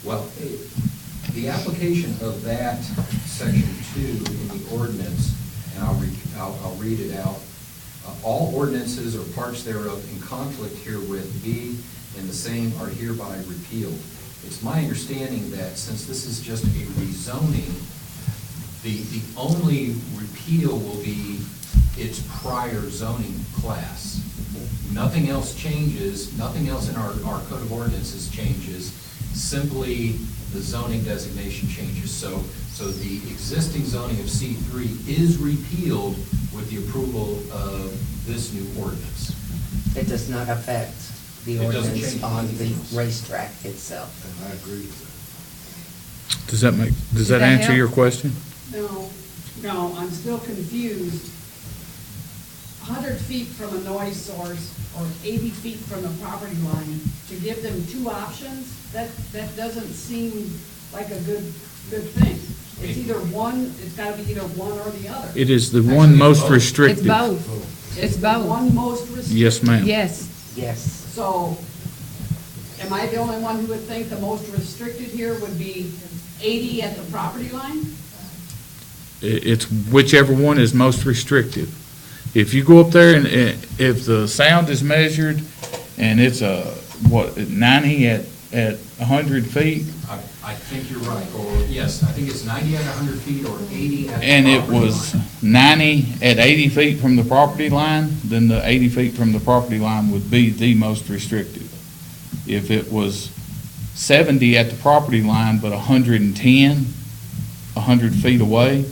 S12: Well, the application of that section 2 in the ordinance, and I'll read it out. All ordinances or parts thereof in conflict herewith be and the same are hereby repealed. It's my understanding that since this is just a rezoning, the only repeal will be its prior zoning class. Nothing else changes, nothing else in our code of ordinances changes, simply the zoning designation changes. So the existing zoning of C3 is repealed with the approval of this new ordinance.
S10: It does not affect the
S12: It doesn't
S10: ordinance
S12: change
S10: on the
S12: anything else.
S10: racetrack itself.
S5: And I agree with that.
S3: Does that
S7: that
S3: answer
S7: help?
S3: your question?
S6: No, I'm still confused. 100 feet from a noise source or 80 feet from the property line, to give them two options, that doesn't seem like a good thing. It's either one, it's gotta be either one or the other.
S3: It is the one most
S12: both.
S3: restrictive.
S7: It's both. It's both.
S6: One most restricted.
S3: Yes, ma'am.
S7: Yes.
S10: Yes.
S6: So, am I the only one who would think the most restricted here would be 80 at the property line?
S3: It's whichever one is most restrictive. If you go up there and if the sound is measured and it's 90 at 100 feet,
S12: I think you're right, or yes, I think it's 90 at 100 feet or 80 at the
S3: and it
S12: property
S3: was
S12: line.
S3: 90 at 80 feet from the property line, then the 80 feet from the property line would be the most restrictive. If it was 70 at the property line, but 110, 100 feet away,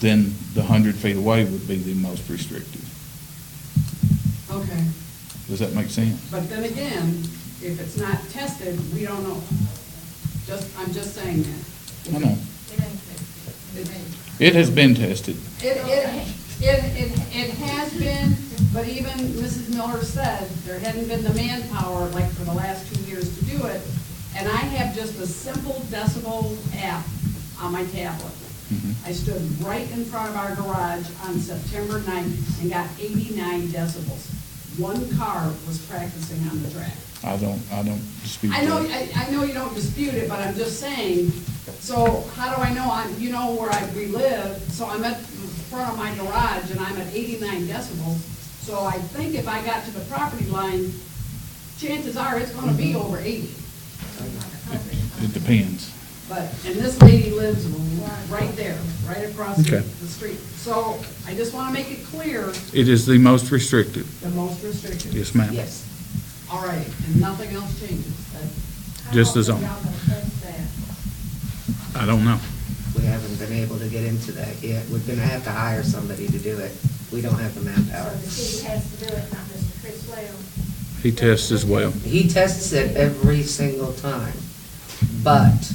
S3: then the 100 feet away would be the most restrictive.
S6: Okay,
S3: Does that make sense?
S6: but then again, if it's not tested, we don't know. I'm just saying that.
S3: I know.
S6: It-
S3: It has been tested.
S6: It has been, but even Mrs. Miller said there hadn't been the manpower like for the last 2 years to do it. And I have just a simple decibel app on my tablet. I stood right in front of our garage on September 9th and got 89 decibels. One car was practicing on the track.
S3: I don't dispute
S6: I know,
S3: that.
S6: I know you don't dispute it, but I'm just saying, so how do I know, you know where we live, so I'm at the front of my garage and I'm at 89 decibels, so I think if I got to the property line, chances are it's gonna be over 80.
S3: It depends.
S6: But, and this lady lives right there, right across the
S3: Okay.
S6: street. So I just wanna make it clear,
S3: It is the most restrictive.
S6: the most restricted.
S3: Yes, ma'am.
S10: Yes.
S6: All right, and nothing else changes.
S3: Just the zone. I don't know.
S10: We haven't been able to get into that yet. We're gonna have to hire somebody to do it. We don't have the manpower.
S13: So the city has to do it, not Mr. Chris Well.
S3: He tests as well.
S10: He tests it every single time, but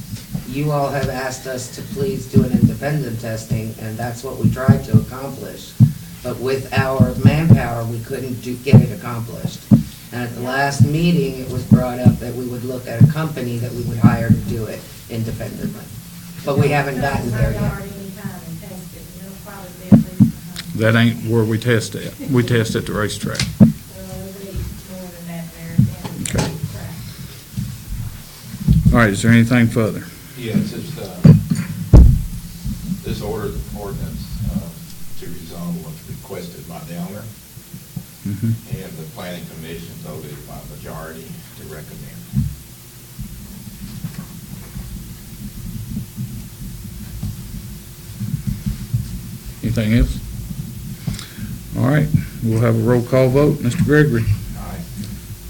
S10: you all have asked us to please do an independent testing, and that's what we tried to accomplish. But with our manpower, we couldn't get it accomplished. And at the last meeting, it was brought up that we would look at a company that we would hire to do it independently. But we haven't gotten there yet.
S3: That ain't where we test at. We test at the racetrack. Okay. All right, is there anything further?
S5: Yeah, it's just, this ordinance to rezone was requested by the owner,
S3: Mhm.
S5: and the planning commission voted by majority to recommend.
S3: Anything else? All right, we'll have a roll call vote. Mr. Gregory?
S5: Aye.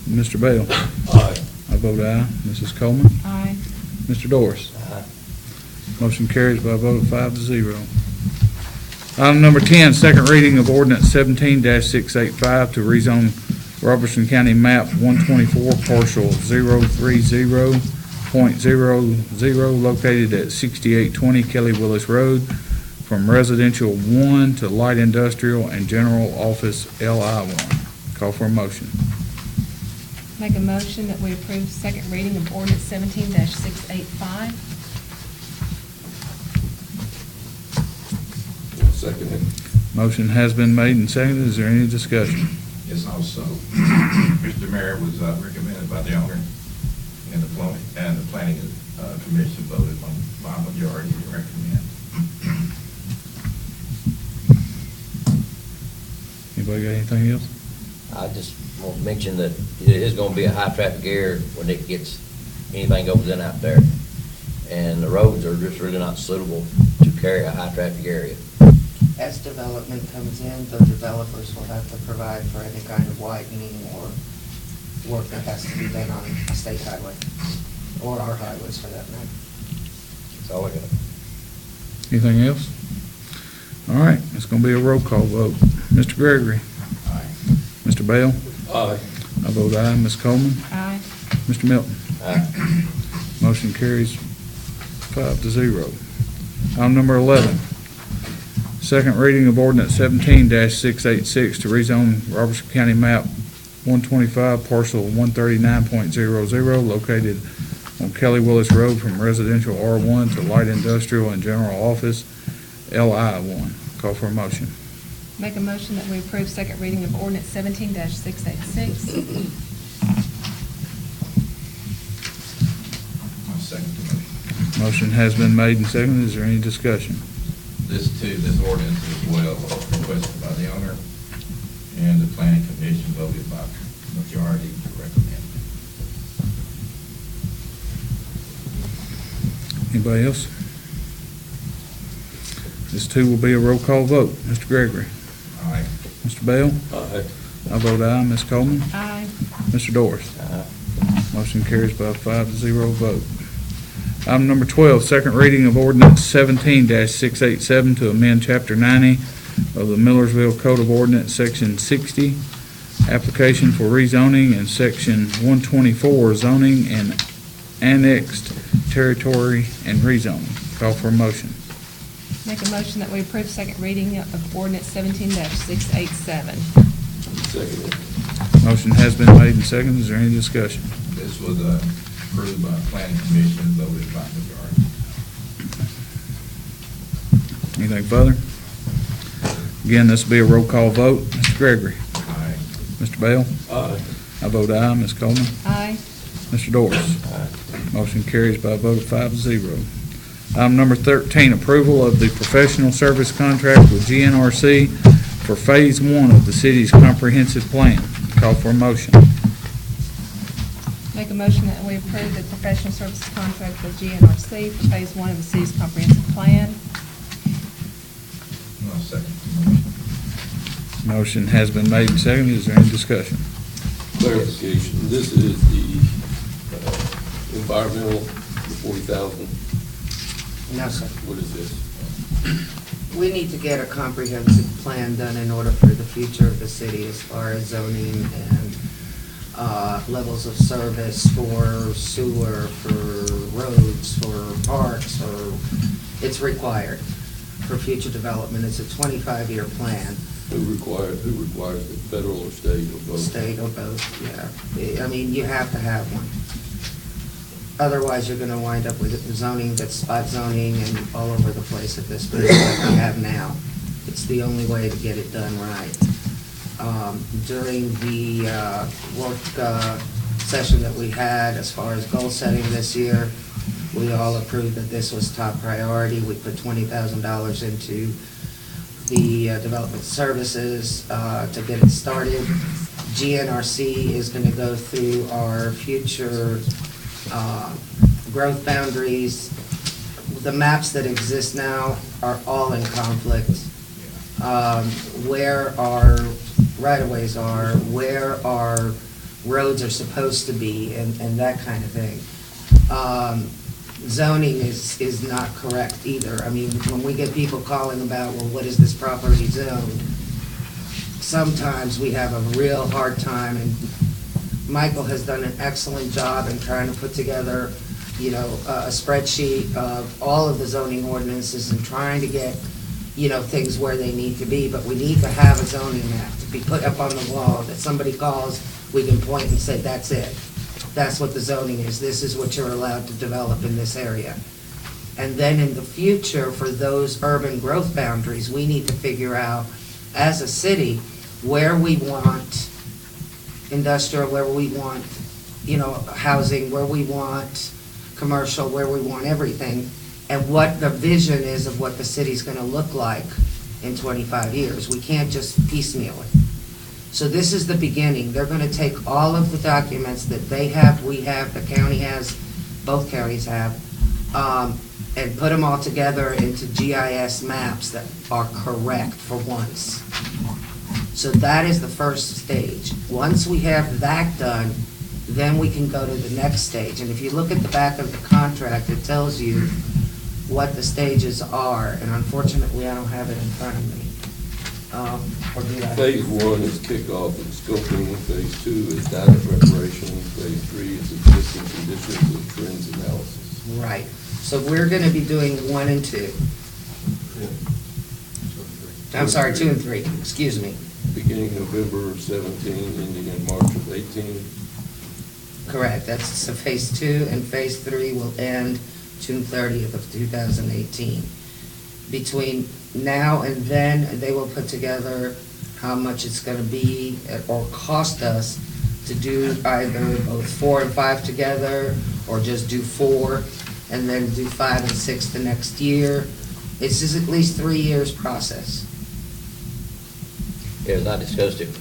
S3: Mr. Bell?
S9: Aye.
S3: I vote aye. Mrs. Coleman?
S7: Aye.
S3: Mr. Doris?
S1: Aye.
S3: Motion carries by a vote of 5-0. Item number 10, second reading of ordinance 17-685 to rezone Robertson County map 124 parcel 030.00 located at 6820 Kelly Willis Road from residential 1 to light industrial and general office LI1. Call for a motion.
S7: Make a motion that we approve second reading of ordinance 17-685.
S9: Second it.
S3: Motion has been made and seconded. Is there any discussion?
S5: Yes, also, Mr. Mayor was recommended by the owner, and the planning commission voted by majority to recommend.
S3: Anybody got anything else?
S1: I just want to mention that it is gonna be a high traffic area when it gets, anything goes in out there. And the roads are just really not suitable to carry a high traffic area.
S10: As development comes in, the developers will have to provide for any kind of widening or work that has to be done on a state highway, or our highways for that matter.
S1: That's all I got.
S3: Anything else? All right, it's going to be a roll call vote. Mr. Gregory?
S5: Aye.
S3: Mr. Bell?
S9: Aye.
S3: I vote aye. Ms. Coleman?
S7: Aye.
S3: Mr. Milton?
S1: Aye.
S3: Motion carries 5-0. Item number 11, second reading of ordinance 17-686 to rezone Robertson County map 125 parcel 139.00 located on Kelly Willis Road from residential R1 to light industrial and general office LI1. Call for a motion.
S7: Make a motion that we approve second reading of ordinance 17-686.
S5: I'll second the motion.
S3: Motion has been made and seconded. Is there any discussion?
S5: This ordinance as well was requested by the owner, and the planning commission voted by majority to recommend.
S3: Anybody else? This too will be a roll call vote. Mr. Gregory?
S5: Aye.
S3: Mr. Bell?
S9: Aye.
S3: I vote aye. Ms. Coleman?
S7: Aye.
S3: Mr. Doris?
S1: Aye.
S3: Motion carries by a 5-0 vote. Item number 12, second reading of ordinance 17-687 to amend Chapter 90 of the Millersville Code of Ordinance, Section 60, application for rezoning, and Section 124, zoning and annexed territory and rezoning. Call for a motion.
S7: Make a motion that we approve second reading of ordinance 17-687.
S9: Second it.
S3: Motion has been made and seconded. Is there any discussion?
S5: This was approved by the planning commission, voted by majority.
S3: Anything further? Again, this will be a roll call vote. Mr. Gregory?
S5: Aye.
S3: Mr. Bell?
S9: Aye.
S3: I vote aye. Ms. Coleman?
S7: Aye.
S3: Mr. Doris? Motion carries by a vote of 5-0. Item number 13, approval of the professional service contract with GNRC for Phase 1 of the city's comprehensive plan. Call for a motion.
S7: Make a motion that we approve the professional services contract with GNRC for Phase 1 of the city's comprehensive plan.
S5: I'll second the motion.
S3: Motion has been made and seconded. Is there any discussion?
S9: Clarification, this is the environmental, the 40,000
S10: No, sir.
S9: What is this?
S10: We need to get a comprehensive plan done in order for the future of the city as far as zoning and levels of service for sewer, for roads, for parks, it's required for future development. It's a 25-year plan.
S9: Who requires it, federal or state or both?
S10: State or both, yeah. I mean, you have to have one. Otherwise, you're gonna wind up with zoning that's spot zoning and all over the place at this point like we have now. It's the only way to get it done right. During the work session that we had as far as goal setting this year, we all approved that this was top priority. We put $20,000 into the development services to get it started. GNRC is going to go through our future growth boundaries. The maps that exist now are all in conflict. Where our right-of-ways are, where our roads are supposed to be, and that kind of thing. Zoning is not correct either. I mean, when we get people calling about, well, what is this property zoned? Sometimes we have a real hard time, and Michael has done an excellent job in trying to put together, a spreadsheet of all of the zoning ordinances and trying to get, things where they need to be, but we need to have a zoning map to be put up on the wall that somebody calls, we can point and say, that's it. That's what the zoning is. This is what you're allowed to develop in this area. And then in the future, for those urban growth boundaries, we need to figure out, as a city, where we want industrial, where we want, housing, where we want commercial, where we want everything, and what the vision is of what the city's gonna look like in 25 years. We can't just piecemeal it. So this is the beginning. They're gonna take all of the documents that they have, we have, the county has, both counties have, and put them all together into GIS maps that are correct for once. So that is the first stage. Once we have that done, then we can go to the next stage. And if you look at the back of the contract, it tells you what the stages are, and unfortunately, I don't have it in front of me. Or do I?
S9: Phase 1 is kickoff and scoping, phase 2 is data preparation, phase 3 is existing conditions and trends analysis.
S10: Right. So we're gonna be doing 1 and 2. I'm sorry, 2 and 3, excuse me.
S9: Beginning November of 17, ending in March of 18.
S10: Correct, that's, so phase 2 and phase 3 will end June 30th of 2018. Between now and then, they will put together how much it's gonna be or cost us to do either both 4 and 5 together, or just do 4 and then do 5 and 6 the next year. It's just at least 3 years process.
S1: As I discussed it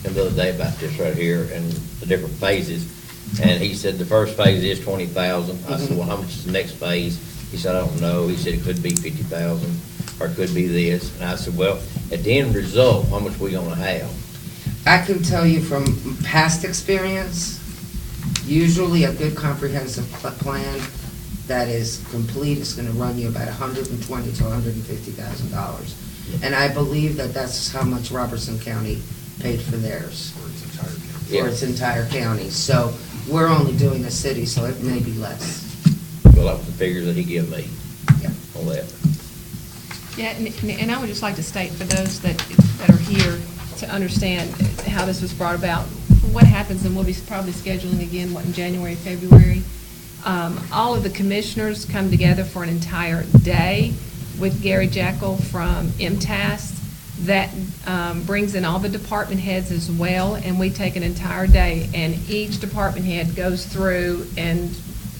S1: the other day about this right here and the different phases, and he said the first phase is 20,000. I said, well, how much is the next phase? He said, I don't know. He said it could be 50,000 or it could be this. And I said, well, at the end result, how much we gonna have?
S10: I can tell you from past experience, usually a good comprehensive plan that is complete is gonna run you about $120,000 to $150,000. And I believe that that's how much Robertson County paid for theirs.
S12: For its entire county.
S10: For its entire county. So we're only doing the city, so it may be less.
S1: Well, that was the figures that he gave me
S10: Yeah.
S1: on that.
S7: Yeah, and I would just like to state for those that are here to understand how this was brought about, what happens, and we'll be probably scheduling again, in January, February. All of the commissioners come together for an entire day with Gary Jekyll from MTAS. That brings in all the department heads as well, and we take an entire day, and each department head goes through and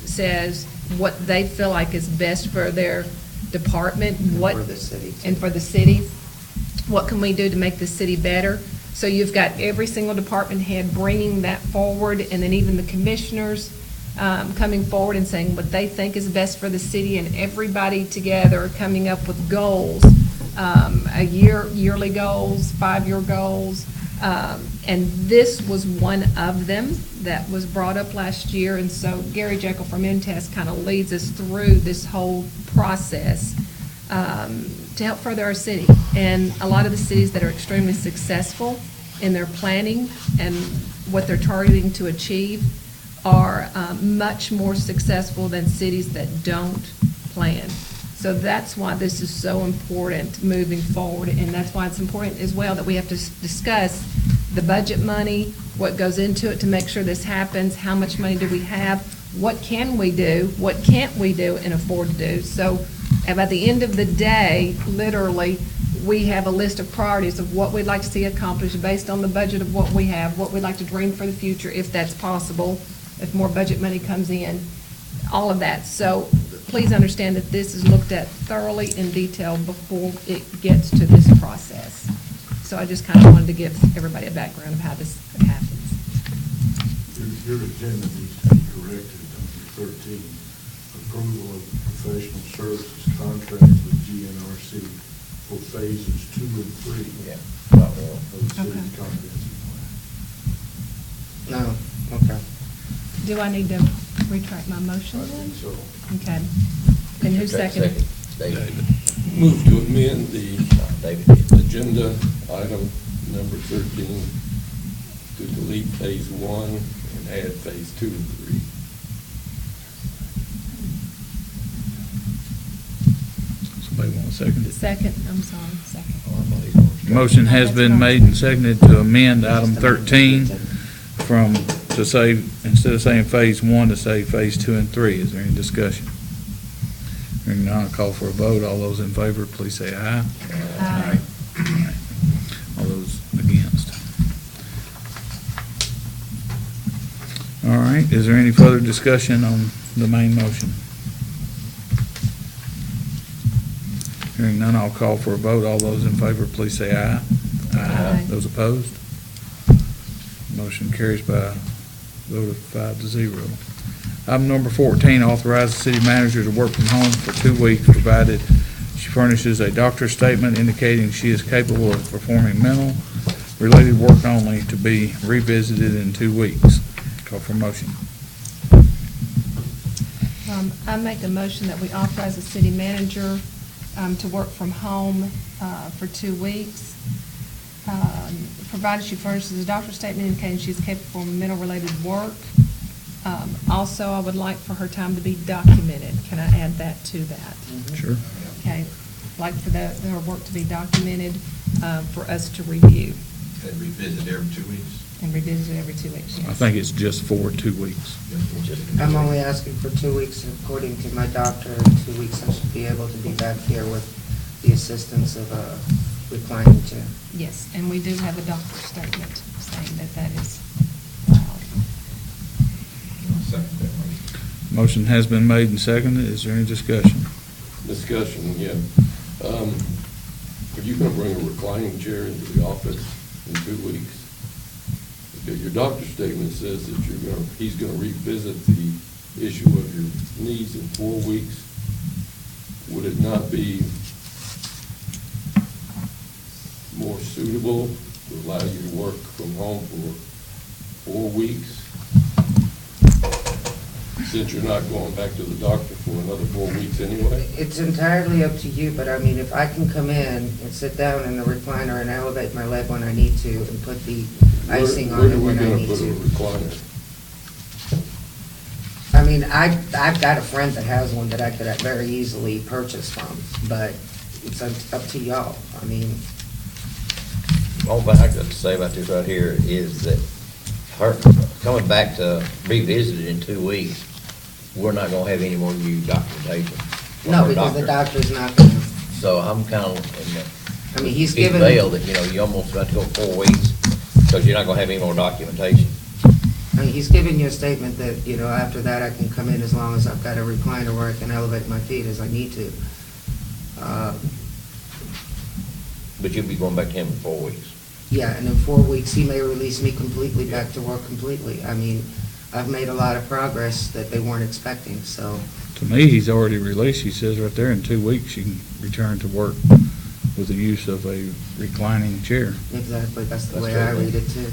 S7: says what they feel like is best for their department.
S10: For the city.
S7: And for the city. What can we do to make the city better? So you've got every single department head bringing that forward, and then even the commissioners coming forward and saying what they think is best for the city, and everybody together coming up with goals, yearly goals, 5-year goals, And this was one of them that was brought up last year. And so Gary Jekyll from MTS kind of leads us through this whole process to help further our city. And a lot of the cities that are extremely successful in their planning and what they're targeting to achieve are much more successful than cities that don't plan. So that's why this is so important moving forward, and that's why it's important as well that we have to discuss the budget money, what goes into it to make sure this happens, how much money do we have, what can we do, what can't we do and afford to do. So by the end of the day, literally, we have a list of priorities of what we'd like to see accomplished based on the budget of what we have, what we'd like to dream for the future, if that's possible, if more budget money comes in, all of that. So please understand that this is looked at thoroughly in detail before it gets to this process. So I just kind of wanted to give everybody a background of how this happens.
S14: Your agenda needs to be corrected, number 13, approval of professional services contract with GNRC for phases 2 and 3
S1: Yeah.
S14: of the city's
S7: Okay.
S14: comprehensive
S10: No, okay.
S7: Do I need to retract my motion
S14: plan. I
S7: then?
S14: think so.
S7: Okay. And who seconded?
S1: David.
S9: Move to amend the
S1: David did.
S9: agenda item number 13 to delete phase 1 and add phase 2 and 3.
S3: Somebody want a second?
S7: Second, I'm sorry, second.
S3: Motion has been made and seconded to amend item 13 from, to say, instead of saying phase 1, to say phase 2 and 3. Is there any discussion? Hearing none, I'll call for a vote. All those in favor, please say aye.
S7: Aye.
S3: All those against? All right, is there any further discussion on the main motion? Hearing none, I'll call for a vote. All those in favor, please say aye.
S7: Aye.
S3: Those opposed? Motion carries by a vote of 5-0. Item number 14, authorize the city manager to work from home for 2 weeks, provided she furnishes a doctor's statement indicating she is capable of performing mental-related work only, to be revisited in 2 weeks. Call for motion.
S7: I make a motion that we authorize the city manager to work from home for 2 weeks, provided she furnishes a doctor's statement indicating she's capable of mental-related work. Also, I would like for her time to be documented. Can I add that to that?
S3: Sure.
S7: Okay, like for her work to be documented for us to review
S12: And revisit every 2 weeks.
S7: and revisit every 2 weeks, yes.
S3: I think it's just for 2 weeks.
S10: I'm only asking for 2 weeks. According to my doctor, in 2 weeks I should be able to be back here with the assistance of a reclining chair.
S7: Yes, and we do have a doctor's statement saying that that is
S12: Second that motion.
S3: Motion has been made and seconded. Is there any discussion?
S9: Discussion, yeah. Are you going to bring a reclining chair into the office in 2 weeks? Because your doctor's statement says that he's going to revisit the issue of your knees in 4 weeks. Would it not be more suitable to allow you to work from home for 4 weeks? Since you're not going back to the doctor for another 4 weeks anyway?
S10: It's entirely up to you, but I mean, if I can come in and sit down in the recliner and elevate my leg when I need to and put the icing on it when I need
S9: Where are we
S10: to.
S9: going to put a recliner?
S10: I mean, I've got a friend that has one that I could very easily purchase from, but it's up to y'all. I mean,
S1: All I got to say about this right here is that her coming back to revisit it in 2 weeks, we're not gonna have any more new documentation. from
S10: no,
S1: her
S10: because the
S1: doctor.
S10: doctor's not gonna,
S1: So I'm kind of in the
S10: I mean, he's
S1: big
S10: given.
S1: veil that, you almost got to go 4 weeks, because you're not gonna have any more documentation.
S10: I mean, he's given you a statement that, after that I can come in as long as I've got a recliner where I can elevate my feet as I need to.
S1: But you'll be going back to him in 4 weeks.
S10: Yeah, and in 4 weeks, he may release me completely back to work completely. I mean, I've made a lot of progress that they weren't expecting, so.
S3: To me, he's already released. He says right there, in 2 weeks, you can return to work with the use of a reclining chair.
S10: Exactly, that's the
S1: That's
S10: way I
S1: good.
S10: read it too.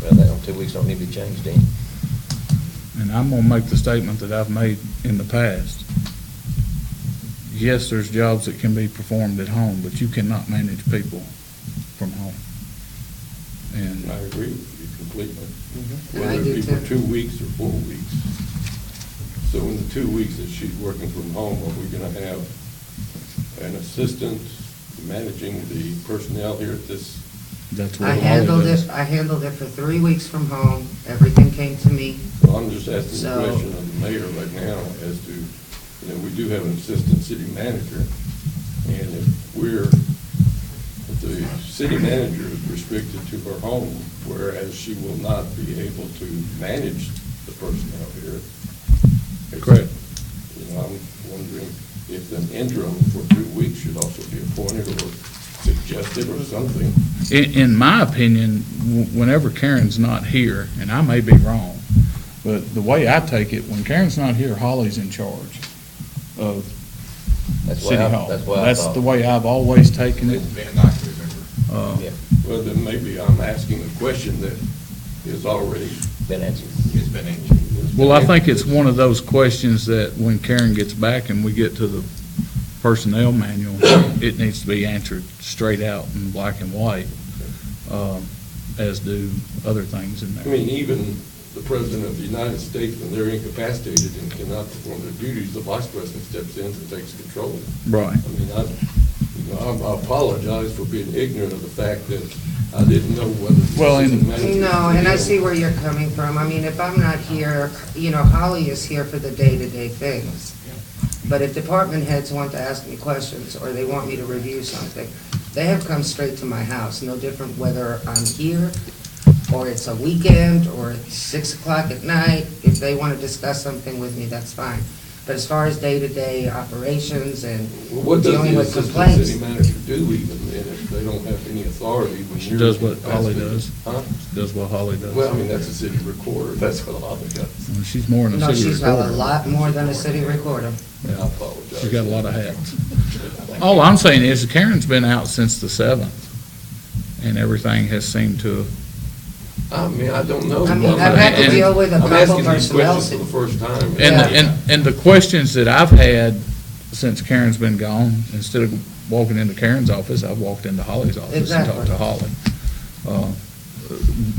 S1: Well, that 2 weeks don't need to be changed then.
S3: And I'm gonna make the statement that I've made in the past. Yes, there's jobs that can be performed at home, but you cannot manage people from home. And
S9: I agree with you completely.
S10: And I
S9: Whether
S10: do
S9: it be for
S10: too.
S9: 2 weeks or 4 weeks. So in the 2 weeks that she's working from home, are we gonna have an assistant managing the personnel here at this?
S3: that's what
S10: I
S3: Holly
S10: handled
S3: does.
S10: it, I handled it for 3 weeks from home. Everything came to me.
S9: Well, I'm just asking the
S10: So-
S9: question of the mayor right now as to, we do have an assistant city manager, and if the city manager is restricted to her home, whereas she will not be able to manage the personnel here.
S3: Correct.
S9: I'm wondering if an interim for 2 weeks should also be appointed or suggested or something.
S3: In my opinion, whenever Karen's not here, and I may be wrong, but the way I take it, when Karen's not here, Holly's in charge of
S1: That's why
S3: City
S1: I-
S3: Hall.
S1: that's why I
S3: That's
S1: thought.
S3: the way I've always taken it.
S12: Been nice to remember.
S1: Yeah,
S9: Well, then maybe I'm asking a question that is already.
S1: been answered.
S12: It's been answered.
S3: Well, I think it's one of those questions that when Karen gets back and we get to the personnel manual, it needs to be answered straight out in black and white, as do other things in
S9: I
S3: there.
S9: mean, even the President of the United States, when they're incapacitated and cannot perform their duties, the Vice President steps in and takes control.
S3: Right.
S9: I mean, I apologize for being ignorant of the fact that I didn't know whether. the
S3: Well, and-
S9: assistant manager-
S10: No, and I see where you're coming from. I mean, if I'm not here, Holly is here for the day-to-day things. But if department heads want to ask me questions, or they want me to review something, they have come straight to my house, no different whether I'm here, or it's a weekend, or it's 6 o'clock at night. If they want to discuss something with me, that's fine. But as far as day-to-day operations and
S9: Well, what does
S10: dealing
S9: the
S10: with
S9: assistant
S10: complaints,
S9: city manager do even, and if they don't have any authority when
S3: She
S9: you're.
S3: does what Holly does.
S9: Huh?
S3: Does what Holly does.
S9: Well, I mean, that's a city recorder, that's what Holly does.
S3: Well, she's more than a
S10: no,
S3: city
S10: she's got a
S3: recorder.
S10: lot more than a city recorder.
S9: I apologize.
S3: She's got a lot of hats. All I'm saying is Karen's been out since the 7th, and everything has seemed to,
S9: I mean, I don't know.
S10: I mean, I've had to deal with a couple
S9: I'm asking these
S10: personnel.
S9: questions for the first time.
S3: and the questions that I've had since Karen's been gone, instead of walking into Karen's office, I've walked into Holly's office and talked to Holly.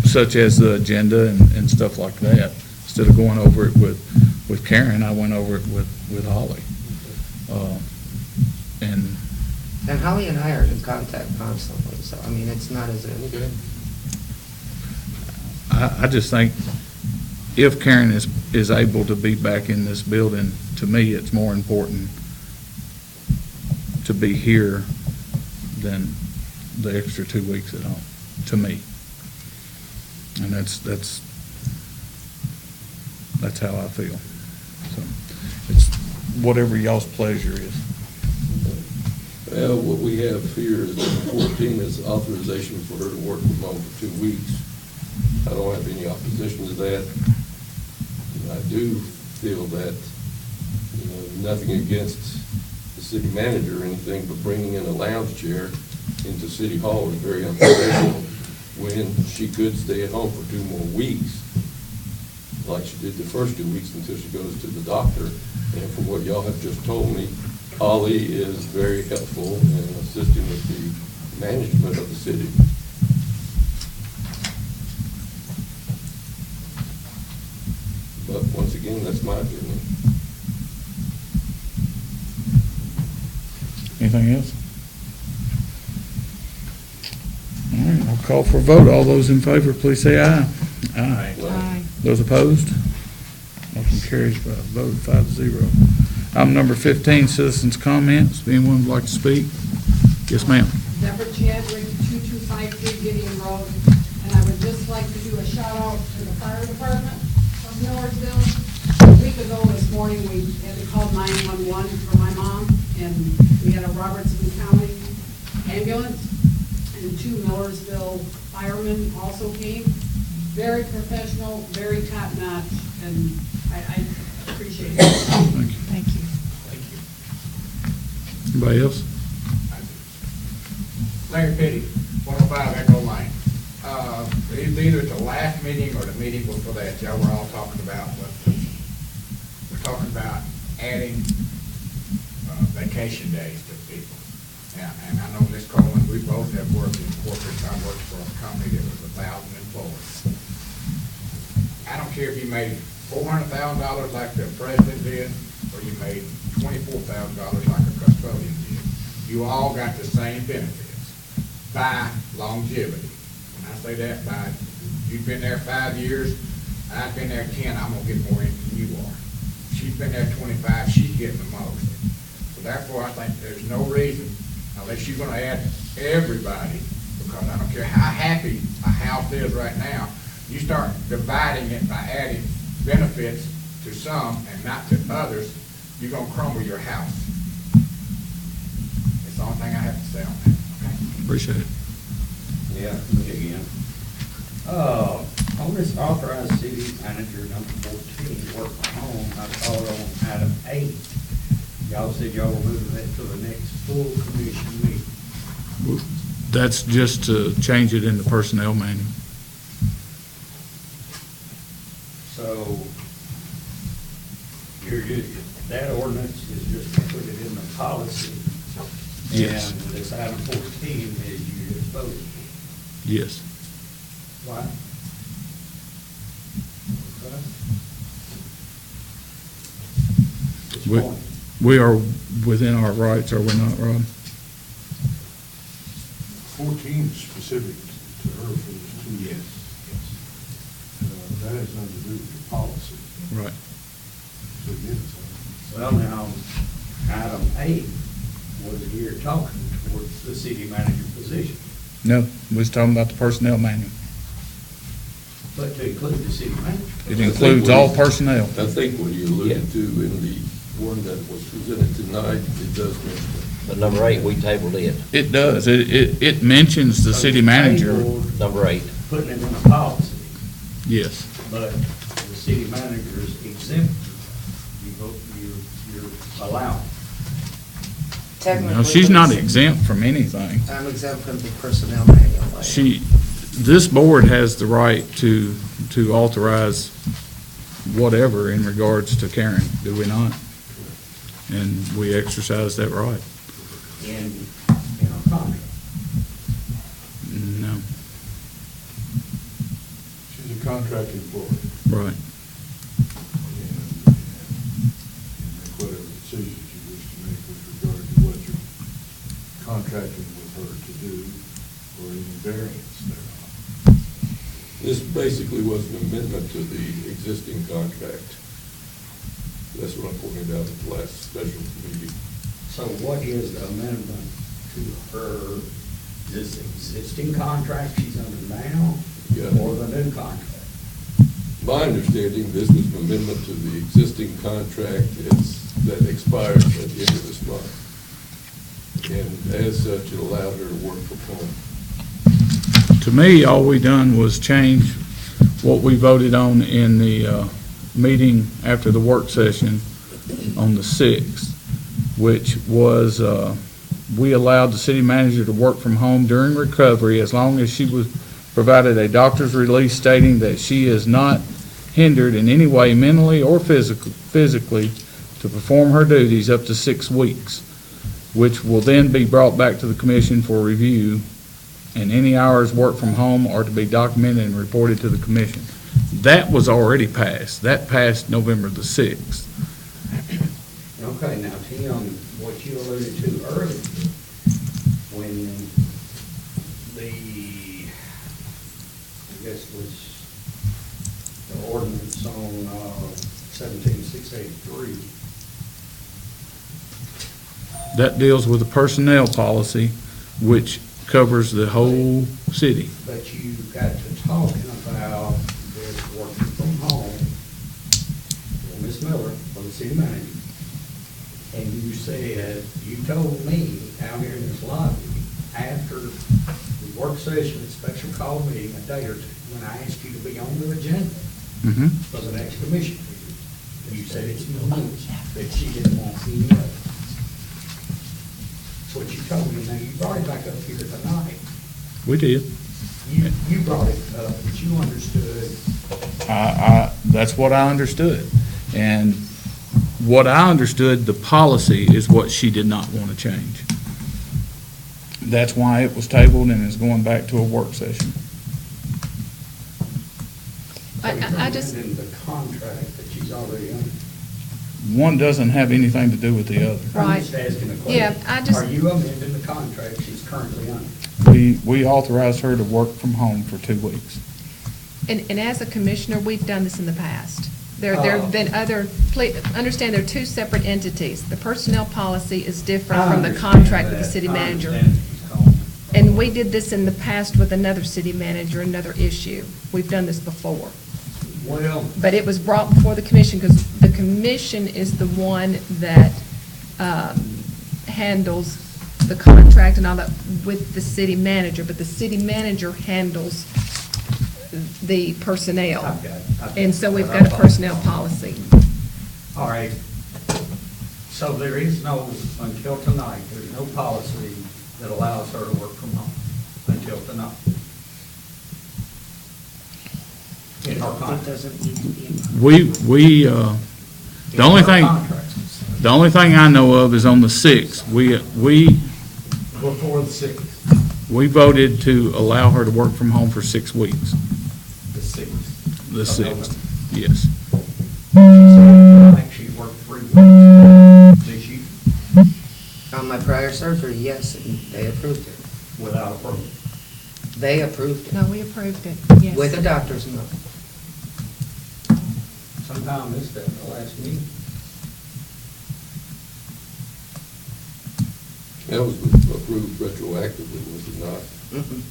S3: Such as the agenda and stuff like that. Instead of going over it with Karen, I went over it with Holly.
S10: And Holly and I are in contact constantly, so, I mean, it's not as if.
S9: Okay.
S3: I just think if Karen is able to be back in this building, to me, it's more important to be here than the extra 2 weeks at home, to me. And that's how I feel. So it's whatever y'all's pleasure is.
S9: Well, what we have here is number 14 is authorization for her to work from home for 2 weeks. I don't have any opposition to that. And I do feel that, nothing against the city manager or anything, but bringing in a lounge chair into City Hall is very unprofessional when she could stay at home for 2 more weeks, like she did the first 2 weeks until she goes to the doctor. And from what y'all have just told me, Holly is very helpful in assisting with the management of the city. But once again, that's my opinion.
S3: Anything else? All right, I'll call for a vote. All those in favor, please say aye. Aye.
S7: Aye.
S3: Those opposed? Motion carries by a vote of 5-0. Item number 15, citizens' comments. If anyone would like to speak? Yes, ma'am.
S6: Deborah Chadwick, 2253 Gideon Road, and I would just like to do a shout out to the fire department of Millersville. A week ago this morning, we had to call 911 for my mom, and we had a Robertson County ambulance, and 2 Millersville firemen also came. Very professional, very top-notch, and I appreciate it.
S3: Thank you.
S7: Thank you.
S3: Anybody else?
S2: Larry Petty, 105 Echo Lane.
S15: It's either the last meeting or the meeting before that, y'all were all talking about, we're talking about adding vacation days to people. And I know Ms. Coleman, we both have worked in corporate. I worked for a company that was 1,000 employees. I don't care if you made $400,000 like the president did, or you made $24,000 like a custodian did. You all got the same benefits by longevity. When I say that, by, you've been there 5 years, I've been there 10, I'm gonna get more in than you are. She's been there 25, she's getting the most. So therefore, I think there's no reason, unless you're gonna add everybody, because I don't care how happy a house is right now, you start dividing it by adding benefits to some and not to others, you're gonna crumble your house. That's the only thing I have to say on that, okay?
S3: Appreciate it.
S2: Yeah, me again. On this authorized city manager number 14, work from home, I saw it on item 8. Y'all said y'all were moving that to the next full commission meeting.
S3: That's just to change it in the personnel manual.
S2: So, that ordinance is just to put it in the policy.
S3: Yes.
S2: And this item 14 is you just voted.
S3: Yes.
S2: Why? Which
S3: We,
S2: point?
S3: we are within our rights, are we not, Rod?
S14: 14 is specific to her for this 2 years. That has nothing to do with the policy.
S3: Right.
S14: So, yes.
S2: Well, now, item 8 was here talking towards the city manager position,
S3: No, we was talking about the personnel manual.
S2: but to include the city manager.
S3: It includes all personnel.
S9: I think what you alluded to in the one that was presented tonight, it does mention it.
S1: But number 8, we tabled it,
S3: It does. It mentions the city manager.
S1: number 8.
S2: Putting it in the policy,
S3: Yes.
S2: but the city manager is exempt. You're allowed.
S10: Technically.
S3: No, she's not exempt from anything.
S10: I'm exempt from the personnel manual.
S3: This board has the right to authorize whatever in regards to Karen, do we not? And we exercise that right.
S2: In our contract.
S3: No,
S14: She's a contract employee.
S3: right.
S14: And make whatever decisions you wish to make with regard to what you're contracting with her to do, or any variance thereof.
S9: This basically was an amendment to the existing contract. That's what I pointed out at the last special meeting.
S2: So what is the amendment to her, this existing contract she's under now,
S9: Yeah.
S2: or the new contract?
S9: My understanding, this was an amendment to the existing contract that expires at the end of this month. And as such, it allowed her to work from home.
S3: To me, all we done was change what we voted on in the meeting after the work session on the 6th, which was, we allowed the city manager to work from home during recovery as long as she was provided a doctor's release stating that she is not hindered in any way mentally or physically to perform her duties up to 6 weeks, which will then be brought back to the commission for review, and any hours worked from home are to be documented and reported to the commission. That was already passed. That passed November the 6th.
S2: Okay, now Tim, what you alluded to earlier, when the, I guess was the ordinance on 17683,
S3: That deals with the personnel policy, which covers the whole city.
S2: but you got to talking about this working from home for Ms. Miller, for the city manager. And you said, you told me out here in this lobby, after the work session, special call meeting, a day or two, when I asked you to be on the agenda
S3: Mhm.
S2: for the next commission meeting, you said it's no news, that she didn't want any of it. That's what you told me. Now, you brought it back up here tonight.
S3: We did.
S2: You brought it up, but you understood.
S3: That's what I understood. And what I understood, the policy is what she did not want to change. That's why it was tabled and is going back to a work session.
S2: So you're
S7: I just,
S2: amending the contract that she's already under.
S3: One doesn't have anything to do with the other.
S2: I'm
S7: Right.
S2: just asking a question.
S7: Yeah, I just-
S2: Are you amending the contract she's currently under?
S3: We authorized her to work from home for 2 weeks.
S7: and as a commissioner, we've done this in the past. There have been other, please, understand there are two separate entities. The personnel policy is different from the contract with the city manager. And we did this in the past with another city manager, another issue. We've done this before.
S2: Well,
S7: But it was brought before the commission because the commission is the one that handles the contract and all that with the city manager, but the city manager handles the personnel.
S2: I've got it.
S7: And so we've got a personnel policy.
S2: All right. So there is no, until tonight, there's no policy that allows her to work from home until tonight. In her
S10: It
S2: contract.
S10: doesn't need to be.
S3: The only thing I know of is on the 6th.
S2: Before the 6th,
S3: We voted to allow her to work from home for 6 weeks.
S2: the 6th.
S3: The
S2: of
S3: 6th,
S2: November.
S3: yes.
S2: I think she worked 3 weeks this year
S10: On my prior surgery, yes, and they approved it.
S2: without approval.
S10: They approved it.
S7: No, we approved it, yes.
S10: With a doctor's note.
S2: Sometime this day, the last meeting.
S9: That was approved retroactively, was it not?
S10: Mhm.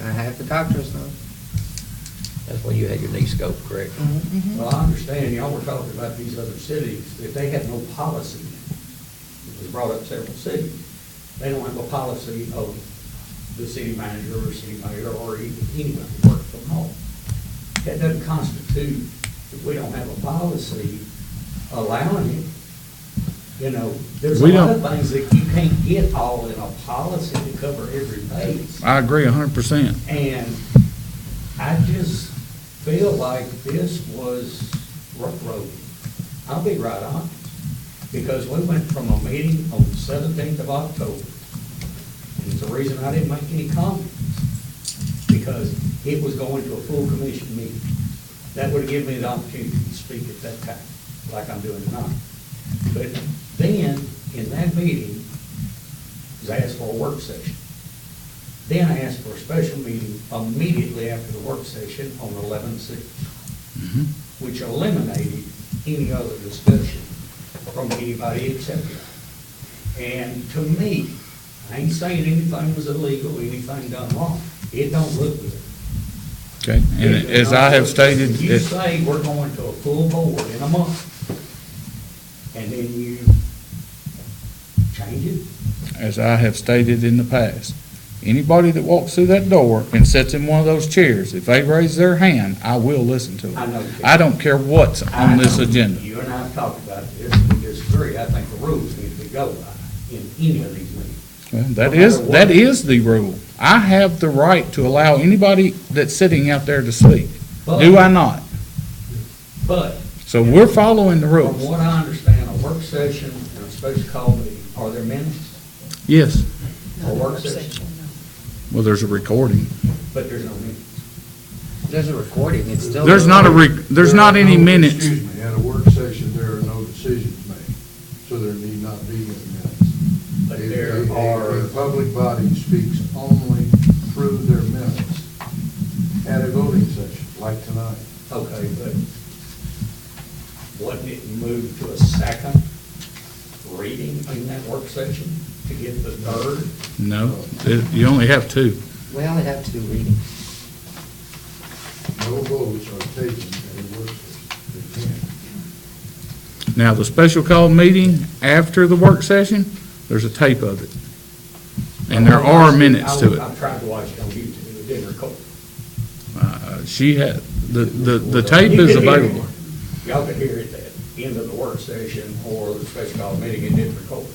S10: I have the doctor's note.
S1: That's when you had your knee scope, correct?
S2: Well, I understand, y'all were talking about these other cities, if they have no policy, it was brought up several cities, they don't have a policy of the city manager or city mayor or even anyone who works from home. That doesn't constitute, if we don't have a policy allowing it. You know, there's a
S3: We
S2: lot of
S3: don't-
S2: things that you can't get all in a policy to cover every base.
S3: I agree 100%.
S2: And I just feel like this was rough road. I'll be right on, because we went from a meeting on the 17th of October, and it's the reason I didn't make any comments, because it was going to a full commission meeting. That would have given me the opportunity to speak at that time, like I'm doing tonight. But then, in that meeting, was asked for a work session. Then I asked for a special meeting immediately after the work session on 11/6, which eliminated any other discussion from anybody except you. And to me, I ain't saying anything was illegal, anything done wrong. It don't look good.
S3: Okay, and as I have stated,
S2: If you say we're going to a full board in a month, and then you change it,
S3: as I have stated in the past, anybody that walks through that door and sits in one of those chairs, if they raise their hand, I will listen to
S2: I
S3: it.
S2: know you can.
S3: I don't care what's
S2: I
S3: on this
S2: know
S3: agenda.
S2: You and I have talked about this, we disagree. I think the rules need to be go by in any of these meetings.
S3: Well,
S2: No matter what.
S3: that is the rule. I have the right to allow anybody that's sitting out there to speak. Do I not?
S2: But
S3: So we're following the
S2: from
S3: rules.
S2: what I understand, a work session and a special call meeting, are there minutes?
S3: Yes,
S2: A work session,
S3: well, there's a recording.
S2: but there's no minutes.
S10: There's a recording, it's still.
S3: There's not there's not any minutes.
S14: Excuse me, at a work session, there are no decisions made, so there need not be any minutes.
S2: But there are,
S14: A public body speaks only through their minutes at a voting session, like tonight.
S2: okay, but wasn't it moved to a second reading in that work session to get the third?
S3: No, you only have two.
S10: We only have 2 readings.
S14: No votes are taken at a work session. They can't.
S3: Now, the special call meeting after the work session, there's a tape of it. And there are minutes to it.
S2: I've tried to watch it on YouTube, it didn't record.
S3: She had, the tape is available.
S2: Y'all could hear it at the end of the work session or the special call meeting, it didn't record.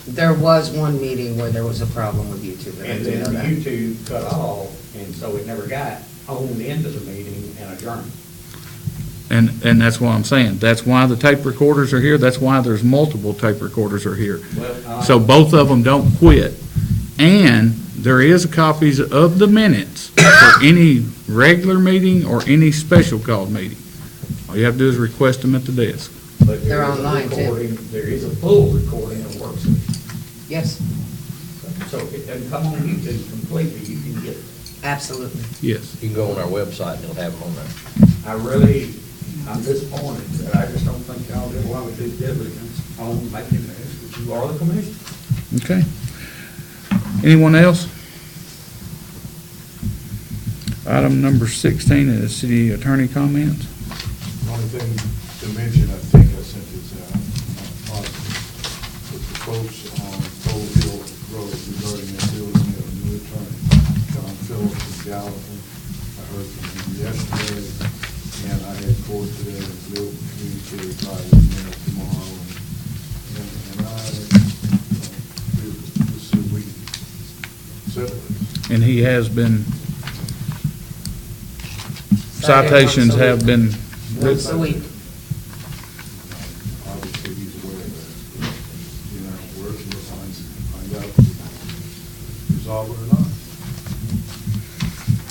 S10: There was one meeting where there was a problem with YouTube, and I
S2: And
S10: do
S2: then
S10: know that.
S2: YouTube cut off, and so it never got owned into the meeting and adjourned.
S3: And that's what I'm saying. That's why the tape recorders are here. That's why there's multiple tape recorders are here.
S2: Well,
S3: So both of them don't quit. And there is copies of the minutes for any regular meeting or any special called meeting. All you have to do is request them at the desk.
S2: But
S10: They're
S2: there is a
S10: online, too.
S2: recording, there is a full recording of work session.
S10: Yes,
S2: So if it doesn't come on YouTube completely, you can get it.
S10: absolutely.
S3: Yes.
S1: You can go on our website and it'll have them on there.
S2: I'm disappointed that I just don't think y'all did a lot of due diligence on making this, but you are the commission.
S3: Okay. Anyone else? Item number 16 is city attorney comments.
S14: The only thing to mention, I think I sent this out, with the folks on Cold Hill Road regarding that building, a new attorney, John Phillips from Gallatin. I heard from him yesterday, and I had court today, and we'll communicate probably with him tomorrow. And we'll see if we can settle it.
S3: And he has been, citations have been
S10: Once a week.
S14: Obviously, he's aware of that. You know, we're going to find out, resolve it or not.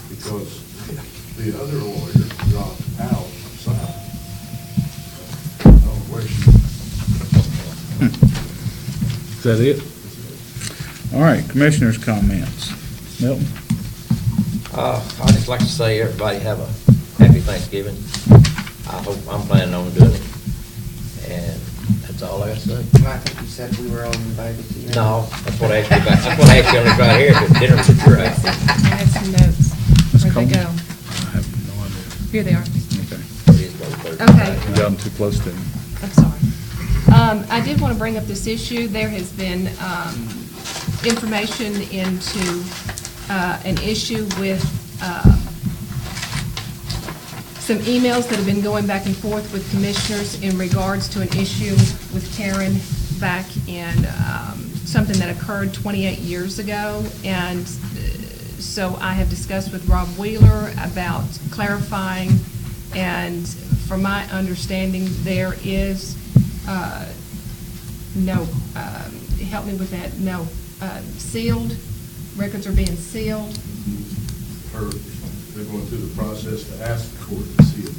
S14: Because the other lawyer dropped out of side. Oh, where's she?
S3: Is that it? All right, commissioners' comments. Milton?
S1: I'd just like to say everybody have a happy Thanksgiving. I hope, I'm planning on doing it. And that's all I got to say.
S10: I think you said we were all invited to you.
S1: No, that's what I asked you about. That's what I asked you on this right here, but dinner with your
S7: I have some notes. Where'd they go?
S3: I have no idea.
S7: Here they are.
S3: Okay.
S7: Okay.
S3: You got them too close to me.
S7: I'm sorry. I did want to bring up this issue. There has been information into an issue with some emails that have been going back and forth with commissioners in regards to an issue with Karen back in something that occurred 28 years ago. And so I have discussed with Rob Wheeler about clarifying, and from my understanding, there is no, help me with that, no, sealed, records are being sealed.
S14: They're going through the process to ask the court to seal it.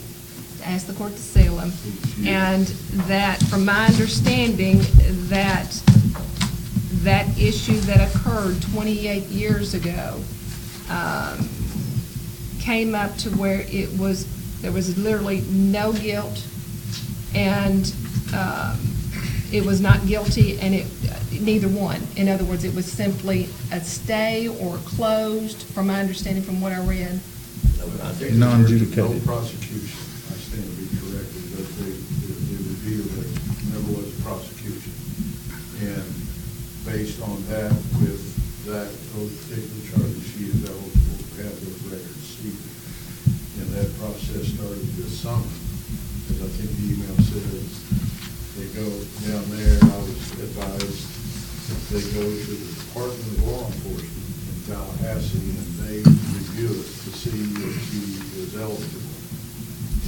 S7: Ask the court to seal them. And that, from my understanding, that issue that occurred 28 years ago came up to where there was literally no guilt, and it was not guilty, and neither one. In other words, it was simply a stay or closed, from my understanding, from what I read.
S3: Non-adjudicated.
S14: No prosecution, I stand to be corrected, but they revealed that there never was a prosecution. And based on that, with those particular charges, she is eligible to have those records sealed. And that process started this summer, as I think the email says. They go down there, I was advised, they go to the Department of Law Enforcement in Tallahassee, and they review it to see if she is eligible.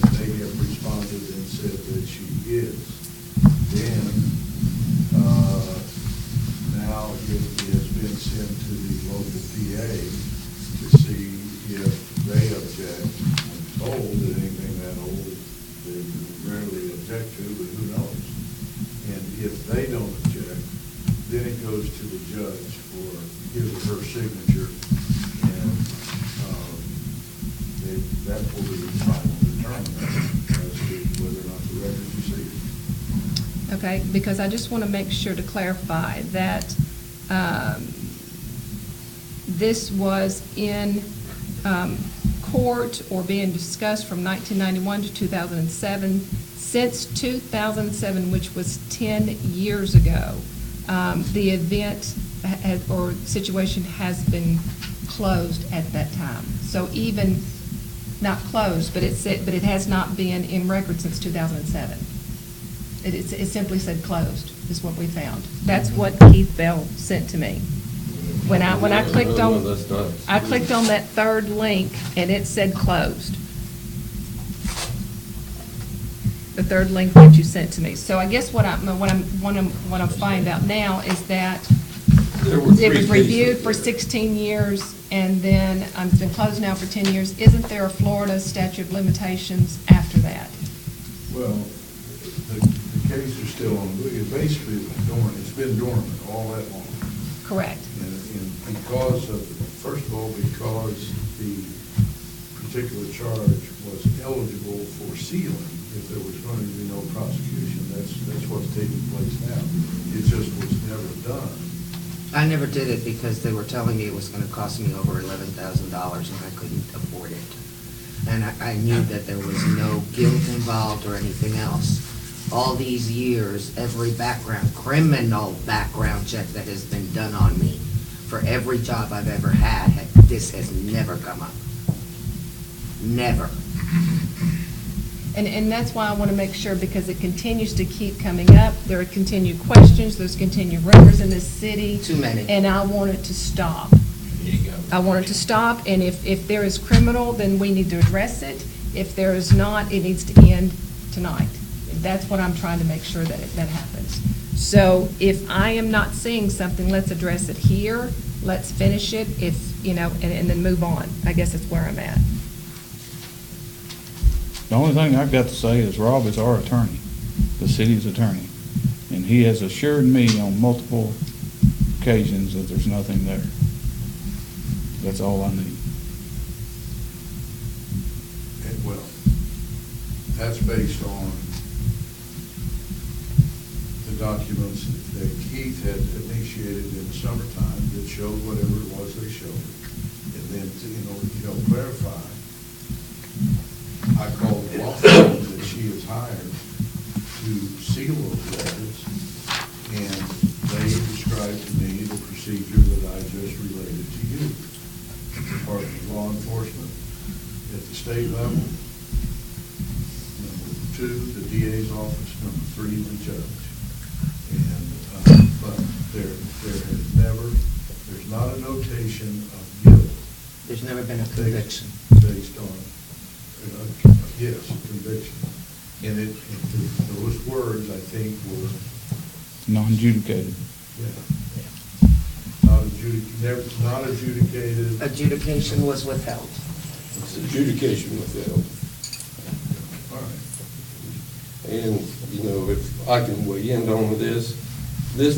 S14: And they have responded and said that she is. Then, now it has been sent to the local PA to see if they object. I'm told that anything that old, they rarely object to, but who knows? And if they don't object, then it goes to the judge for his or her signature, and that will be the final determination as to whether or not the record is received.
S7: Okay, because I just want to make sure to clarify that this was in court or being discussed from 1991 to 2007. Since 2007, which was 10 years ago, the event or situation has been closed at that time. So even, not closed, but it has not been in record since 2007. It simply said closed, is what we found. That's what Keith Bell sent to me. When I clicked
S9: No,
S7: on,
S9: that's not.
S7: I clicked on that third link, and it said closed. The third link that you sent to me. So I guess what I'm finding out now is that
S9: There were
S7: it was
S9: three
S7: reviewed
S9: cases
S7: for
S9: there.
S7: 16 years, and then it's been closed now for 10 years. Isn't there a Florida statute of limitations after that?
S14: Well, the case is still on, it basically is dormant, it's been dormant all that long.
S7: Correct.
S14: And because of, first of all, because the particular charge was eligible for sealing, if there was going to be no prosecution, that's what's taking place now. It just was never done.
S10: I never did it because they were telling me it was gonna cost me over $11,000 and I couldn't afford it. And I knew that there was no guilt involved or anything else. All these years, every criminal background check that has been done on me, for every job I've ever had, this has never come up. Never.
S7: And that's why I want to make sure, because it continues to keep coming up. There are continued questions, there's continued rumors in this city.
S10: Too many.
S7: And I want it to stop.
S12: There you go.
S7: I want it to stop, and if there is criminal, then we need to address it. If there is not, it needs to end tonight. That's what I'm trying to make sure that that happens. So if I am not seeing something, let's address it here, let's finish it, and then move on. I guess that's where I'm at.
S3: The only thing I've got to say is Rob is our attorney, the city's attorney, and he has assured me on multiple occasions that there's nothing there. That's all I need.
S14: And, well, that's based on the documents that Keith had initiated in the summertime that showed whatever it was they showed. And then, to clarify, I called the law firm that she has hired to seal those records, and they described to me the procedure that I just related to you. Department of Law Enforcement at the state level, number 2, the DA's office, number 3, the judge. And, but there's not a notation of guilt.
S10: There's never been a conviction.
S14: Based on, yes, conviction. And those words, I think, were.
S3: Non-adjudicated.
S14: Yeah. Not adjudicated.
S10: Adjudication was withheld.
S9: It's adjudication withheld.
S14: All right.
S9: And, if I can weigh in on this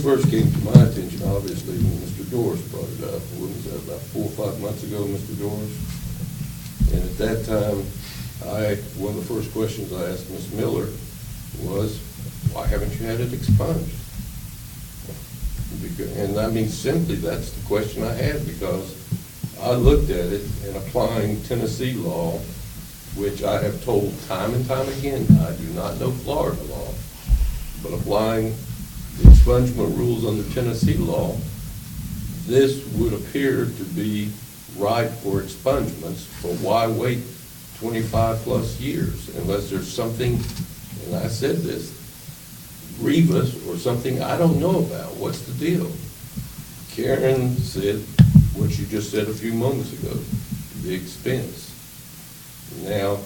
S9: first came to my attention, obviously, when Mr. Doris brought it up. When was that, about 4 or 5 months ago, Mr. Doris? And at that time, one of the first questions I asked Ms. Miller was, why haven't you had it expunged? And I mean, simply, that's the question I had, because I looked at it and applying Tennessee law, which I have told time and time again, I do not know Florida law, but applying the expungement rules under Tennessee law, this would appear to be ripe for expungements, but why wait 25-plus years unless there's something, and I said this, grievous or something I don't know about? What's the deal? Karen said what you just said a few moments ago, the expense. Now,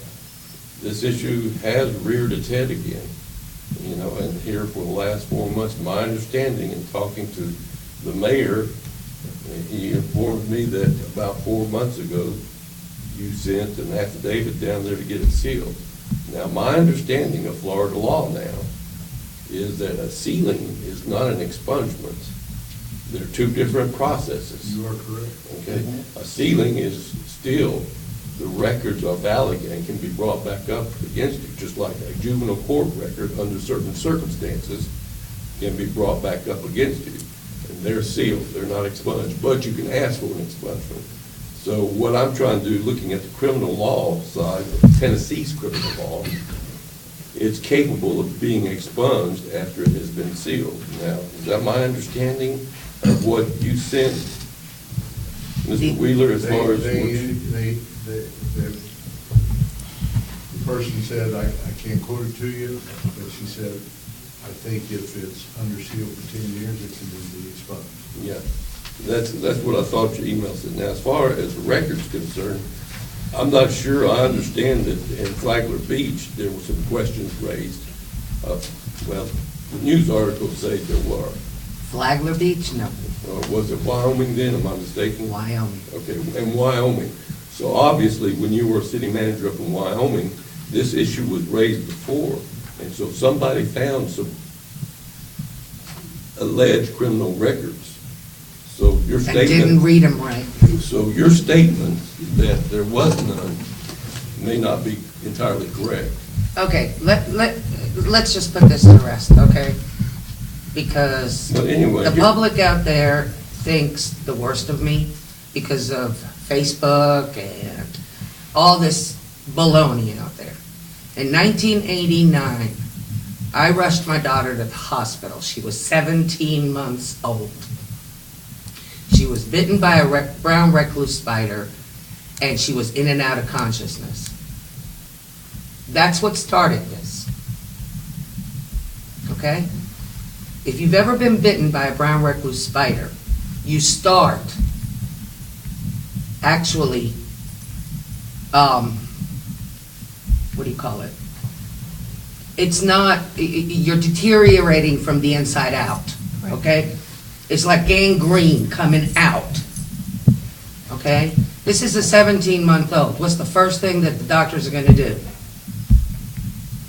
S9: this issue has reared its head again, and here for the last 4 months, my understanding in talking to the mayor, he informed me that about 4 months ago, you sent an affidavit down there to get it sealed. Now, my understanding of Florida law now is that a sealing is not an expungement. They're two different processes.
S14: You are correct.
S9: Okay? A sealing is still, the records are valid and can be brought back up against you, just like a juvenile court record under certain circumstances can be brought back up against you. And they're sealed, they're not expunged, but you can ask for an expungement. So what I'm trying to do, looking at the criminal law side of Tennessee's criminal law, it's capable of being expunged after it has been sealed. Now, is that my understanding of what you sent, Mr. Wheeler, as far as?
S14: The person said, I can't quote it to you, but she said, I think if it's under seal for 10 years, it can then be expunged.
S9: Yeah, that's what I thought your email said. Now, as far as the record's concerned, I'm not sure I understand that in Flagler Beach, there were some questions raised. Well, the news articles say there were.
S10: Flagler Beach? No.
S9: Was it Wyoming then, am I mistaken?
S10: Wyoming.
S9: Okay, in Wyoming. So obviously, when you were city manager up in Wyoming, this issue was raised before. And so somebody found some alleged criminal records. So your
S10: I
S9: statement.
S10: didn't read them right.
S9: So your statement that there was none may not be entirely correct.
S10: Okay, let's just put this to rest, okay? Because
S9: But anyway,
S10: the public out there thinks the worst of me because of Facebook and all this baloney out there. In 1989, I rushed my daughter to the hospital. She was 17 months old. She was bitten by a brown recluse spider, and she was in and out of consciousness. That's what started this. Okay? If you've ever been bitten by a brown recluse spider, you start actually, what do you call it? It's not, you're deteriorating from the inside out, okay? It's like gangrene coming out, okay? This is a 17-month-old. What's the first thing that the doctors are gonna do?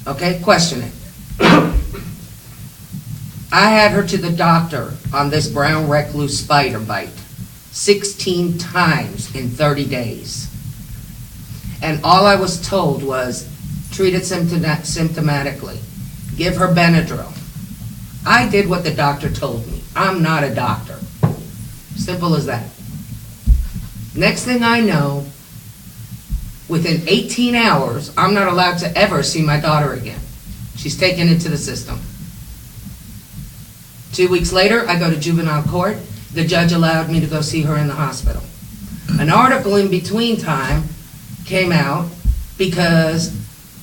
S10: Okay, question it. I had her to the doctor on this brown recluse spider bite 16 times in 30 days. And all I was told was, treat it symptomatically. Give her Benadryl. I did what the doctor told me. I'm not a doctor. Simple as that. Next thing I know, within 18 hours, I'm not allowed to ever see my daughter again. She's taken into the system. 2 weeks later, I go to juvenile court. The judge allowed me to go see her in the hospital. An article in between time came out because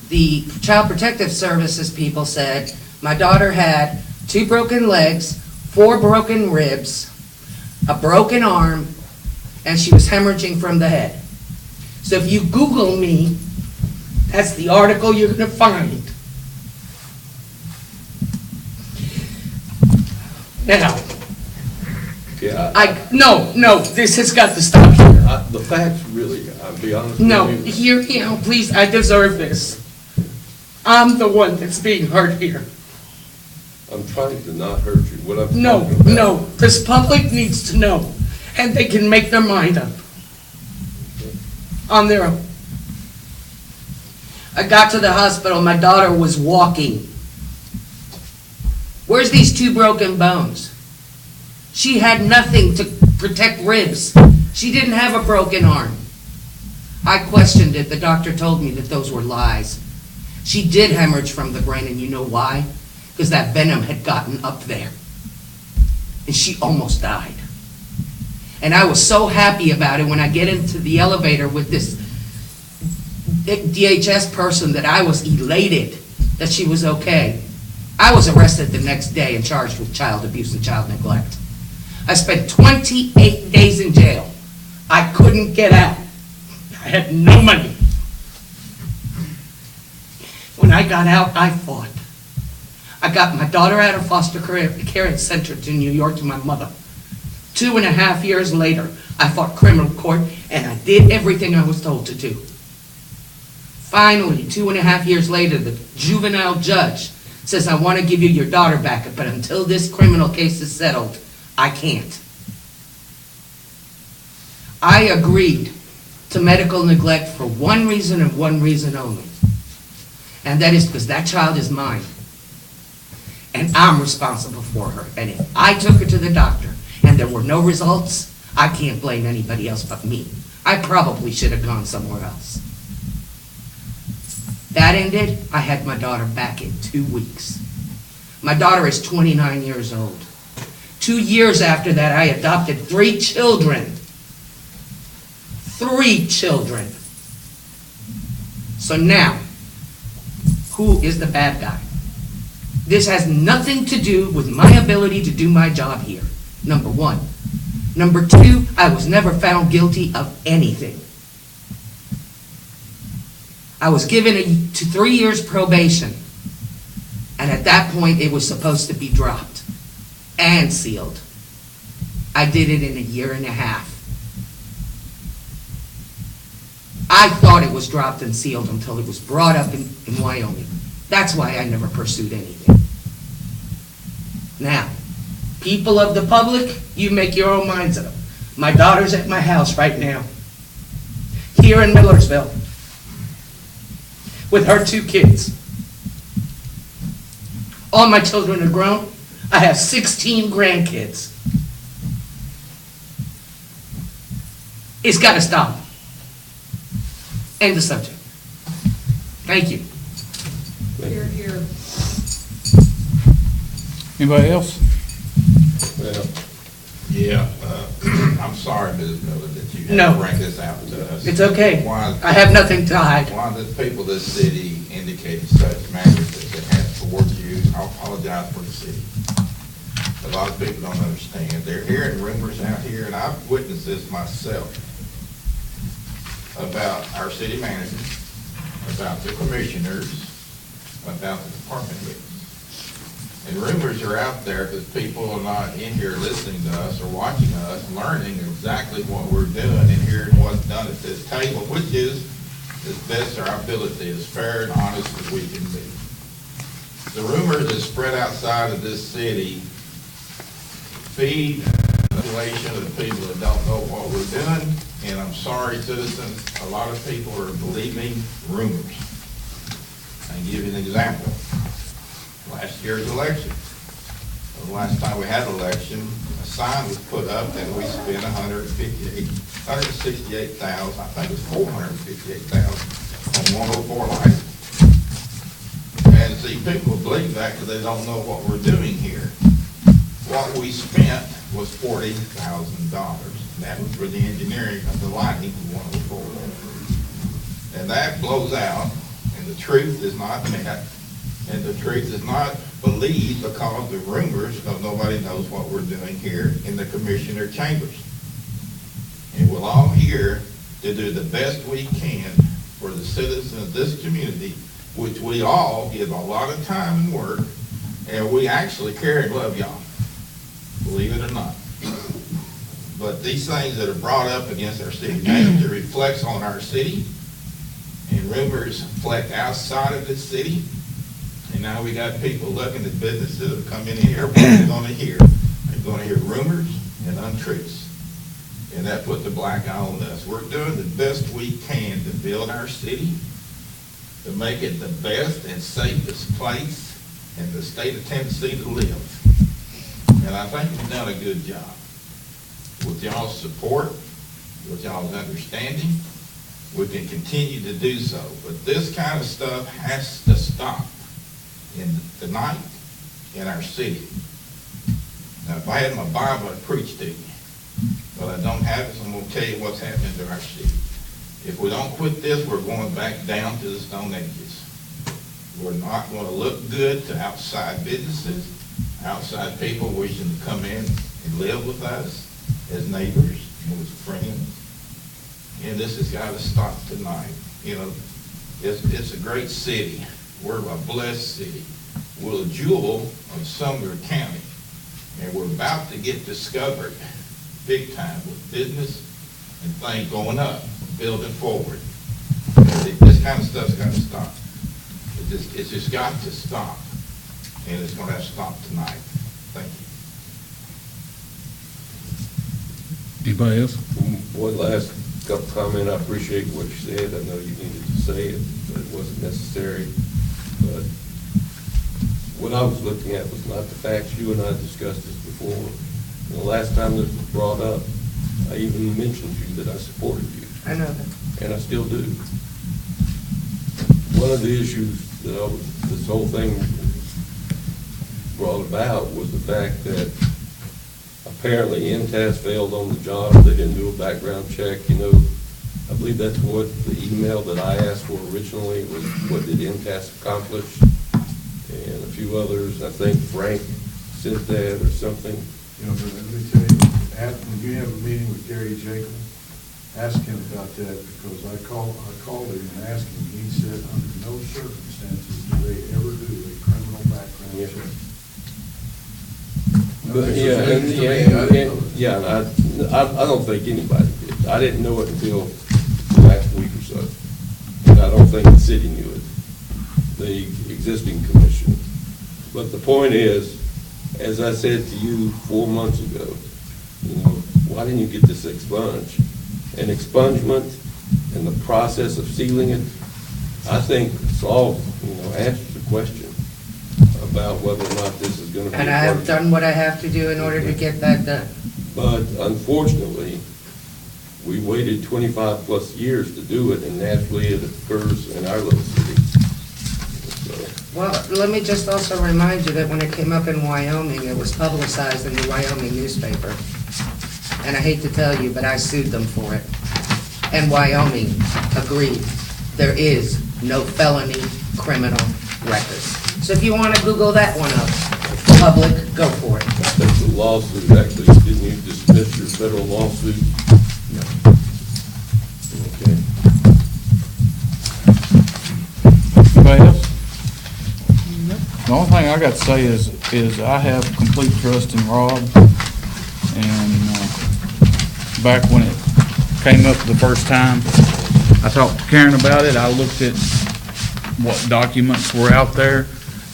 S10: the Child Protective Services people said my daughter had 2 broken legs, 4 broken ribs, a broken arm, and she was hemorrhaging from the head. So if you Google me, that's the article you're going to find. Now,
S9: Yeah,
S10: no, this has got to stop here.
S9: the facts really, I'll be honest with
S10: No,
S9: you.
S10: here, please, I deserve this. I'm the one that's being hurt here.
S9: I'm trying to not hurt you. What I'm
S10: No,
S9: talking about.
S10: no, this public needs to know, and they can make their mind up on their own. I got to the hospital, my daughter was walking. Where's these 2 broken bones? She had nothing to protect ribs. She didn't have a broken arm. I questioned it. The doctor told me that those were lies. She did hemorrhage from the brain, and you know why? Because that venom had gotten up there. And she almost died. And I was so happy about it when I get into the elevator with this DHS person that I was elated that she was okay. I was arrested the next day and charged with child abuse and child neglect. I spent 28 days in jail. I couldn't get out. I had no money. When I got out, I fought. I got my daughter out of foster care and sent her to New York to my mother. 2.5 years later, I fought criminal court, and I did everything I was told to do. Finally, 2.5 years later, the juvenile judge says, I want to give you your daughter back, but until this criminal case is settled, I can't. I agreed to medical neglect for one reason and one reason only. And that is because that child is mine. And I'm responsible for her. And if I took her to the doctor and there were no results, I can't blame anybody else but me. I probably should have gone somewhere else. That ended, I had my daughter back in 2 weeks. My daughter is 29 years old. 2 years after that, I adopted 3 children. 3 children. So now, who is the bad guy? This has nothing to do with my ability to do my job here, number one. Number two, I was never found guilty of anything. I was given to 3 years probation, and at that point, it was supposed to be dropped and sealed. I did it in a year and a half. I thought it was dropped and sealed until it was brought up in Wyoming. That's why I never pursued anything. Now, people of the public, you make your own minds up. My daughter's at my house right now, here in Millersville, with her 2 kids. All my children are grown. I have 16 grandkids. It's got to stop. End of subject. Thank you.
S6: Here, here.
S3: Anybody else?
S9: Well,
S5: Yeah, I'm sorry, Ms. Miller, that you had
S10: No.
S5: to bring this out to us.
S10: It's okay.
S5: Why-
S10: I have nothing to hide.
S5: One of the people of this city indicated such matters that they had toward you. I apologize for the city. A lot of people don't understand. They're hearing rumors out here, and I've witnessed this myself, about our city manager, about the commissioners, about the department heads. And rumors are out there because people are not in here listening to us or watching us, learning exactly what we're doing and hearing what's done at this table, which is as best our ability, as fair and honest as we can be. The rumors that spread outside of this city feed the population of the people that don't know what we're doing, and I'm sorry, citizens, a lot of people are believing rumors. I'll give you an example. Last year's election, the last time we had an election, a sign was put up that we spent $168,000, I think it was $458,000 on 104 lights. And see, people believe that because they don't know what we're doing here. What we spent was $40,000. That was for the engineering of the lighting of 104. And that blows out, and the truth is not met. And the truth is not believed because the rumors of nobody knows what we're doing here in the commissioner chambers. And we're all here to do the best we can for the citizens of this community, which we all give a lot of time and work, and we actually care and love y'all, believe it or not. But these things that are brought up against our city manager reflects on our city, and rumors reflect outside of the city. And now we got people looking at businesses that come in here, what they're gonna hear. They're gonna hear rumors and untruths. And that puts a black eye on us. We're doing the best we can to build our city, to make it the best and safest place in the state of Tennessee to live. And I think we've done a good job. With y'all's support, with y'all's understanding, we can continue to do so. But this kind of stuff has to stop tonight in our city. Now, if I had my Bible, I'd preach to you. But I don't have it, so I'm going to tell you what's happening to our city. If we don't quit this, we're going back down to the Stone Ages. We're not going to look good to outside businesses, outside people wishing to come in and live with us as neighbors and as friends. And this has got to stop tonight. You know, it's a great city. We're a blessed city. We're a jewel of Sumner County. And we're about to get discovered big time with business and things going up, building forward. This kind of stuff's got to stop. It's just got to stop. And it's going to have to stop tonight. Thank you.
S3: Anybody else?
S9: one last couple comment, I appreciate what you said, I know you needed to say it, but it wasn't necessary. But what I was looking at was not the facts. You and I discussed this before. And the last time this was brought up, I even mentioned you, that I supported you.
S10: I know that.
S9: And I still do. One of the issues that this whole thing brought about was the fact that apparently MTS failed on the job. They didn't do a background check. You know, I believe that's what the email that I asked for originally was, what did MTS accomplish? And few others. I think Frank sent that or something.
S14: You know, but let me tell you, when you have a meeting with Gary Jacob, ask him about that, because I called him and asked him, he said, under no circumstances do they ever do a criminal background
S9: Yeah.
S14: check.
S9: But,
S14: This is
S9: yeah,
S14: news to me. I
S9: and
S14: didn't know
S9: yeah,
S14: that.
S9: and I don't think anybody did. I didn't know it until the last week or so. And I don't think the city knew it, the existing commission. But the point is, as I said to you 4 months ago, you know, why didn't you get this expunged? And expungement and the process of sealing it, I think answers the question about whether or not this is gonna be.
S10: And I have done what I have to do in order to get that done.
S9: But unfortunately, we waited 25-plus years to do it, and naturally it occurs in our little city. So,
S10: Well, let me just also remind you that when it came up in Wyoming, it was publicized in the Wyoming newspaper. And I hate to tell you, but I sued them for it. And Wyoming agreed. There is no felony criminal record. So if you want to Google that one up, public, go for it.
S9: I think the lawsuit, actually, didn't you dismiss your federal lawsuit?
S10: No.
S9: Okay.
S3: Anybody else? The only thing I got to say is I have complete trust in Rob, and back when it came up the first time, I talked to Karen about it. I looked at what documents were out there.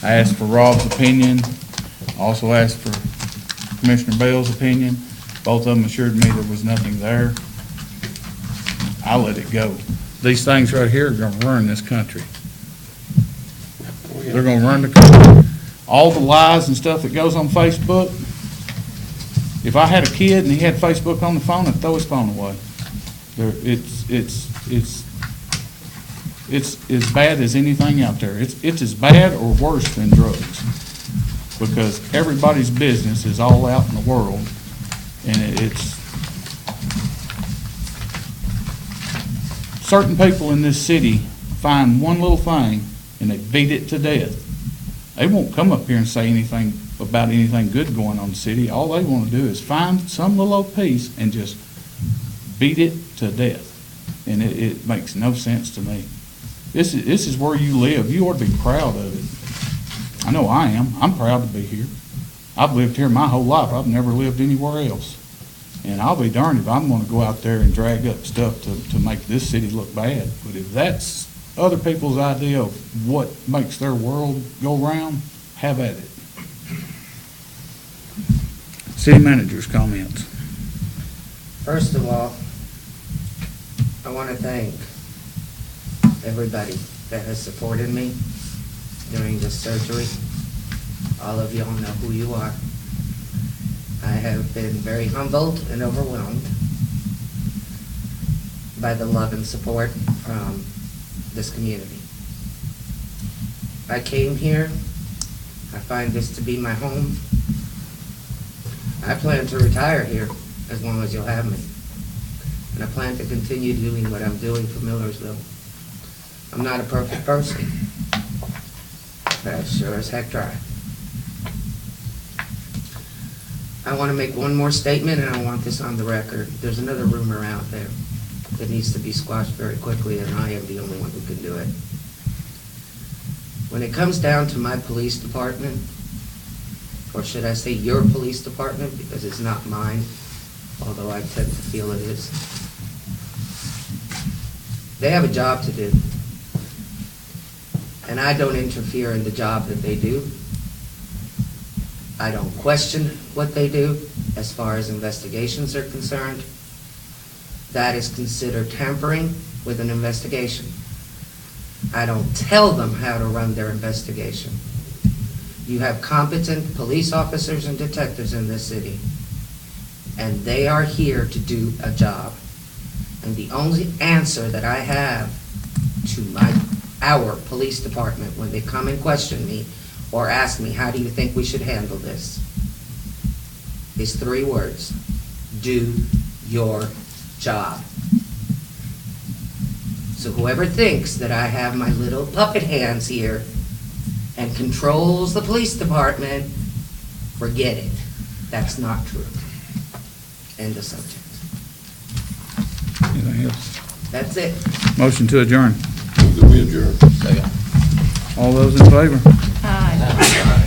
S3: I asked for Rob's opinion. I also asked for Commissioner Bell's opinion. Both of them assured me there was nothing there. I let it go. These things right here are going to run this country. They're going to run the country. All the lies and stuff that goes on Facebook, if I had a kid and he had Facebook on the phone, I'd throw his phone away. It's as bad as anything out there. It's as bad or worse than drugs, because everybody's business is all out in the world, and it's certain people in this city find one little thing and they beat it to death. They won't come up here and say anything about anything good going on in the city. All they want to do is find some little old piece and just beat it to death. And it makes no sense to me. This is where you live. You ought to be proud of it. I know I am. I'm proud to be here. I've lived here my whole life. I've never lived anywhere else. And I'll be darned if I'm going to go out there and drag up stuff to make this city look bad. But if that's other people's idea of what makes their world go round, have at it. City manager's comments.
S10: First of all, I want to thank everybody that has supported me during this surgery. All of y'all know who you are. I have been very humbled and overwhelmed by the love and support from this community. I came here, I find this to be my home. I plan to retire here as long as you'll have me. And I plan to continue doing what I'm doing for Millersville. I'm not a perfect person, but I sure as heck try. I want to make one more statement, and I want this on the record. There's another rumor out there that needs to be squashed very quickly, and I am the only one who can do it. When it comes down to my police department, or should I say your police department, because it's not mine, although I tend to feel it is, they have a job to do. And I don't interfere in the job that they do. I don't question what they do as far as investigations are concerned. That is considered tampering with an investigation. I don't tell them how to run their investigation. You have competent police officers and detectives in this city, and they are here to do a job. And the only answer that I have to our police department when they come and question me or ask me, how do you think we should handle this, is 3 words: do your job. So whoever thinks that I have my little puppet hands here and controls the police department, forget it. That's not true. End of subject.
S3: Anything else?
S10: That's it.
S3: Motion to adjourn.
S9: Move that we adjourn.
S1: Second.
S3: All those in favor?
S7: Aye.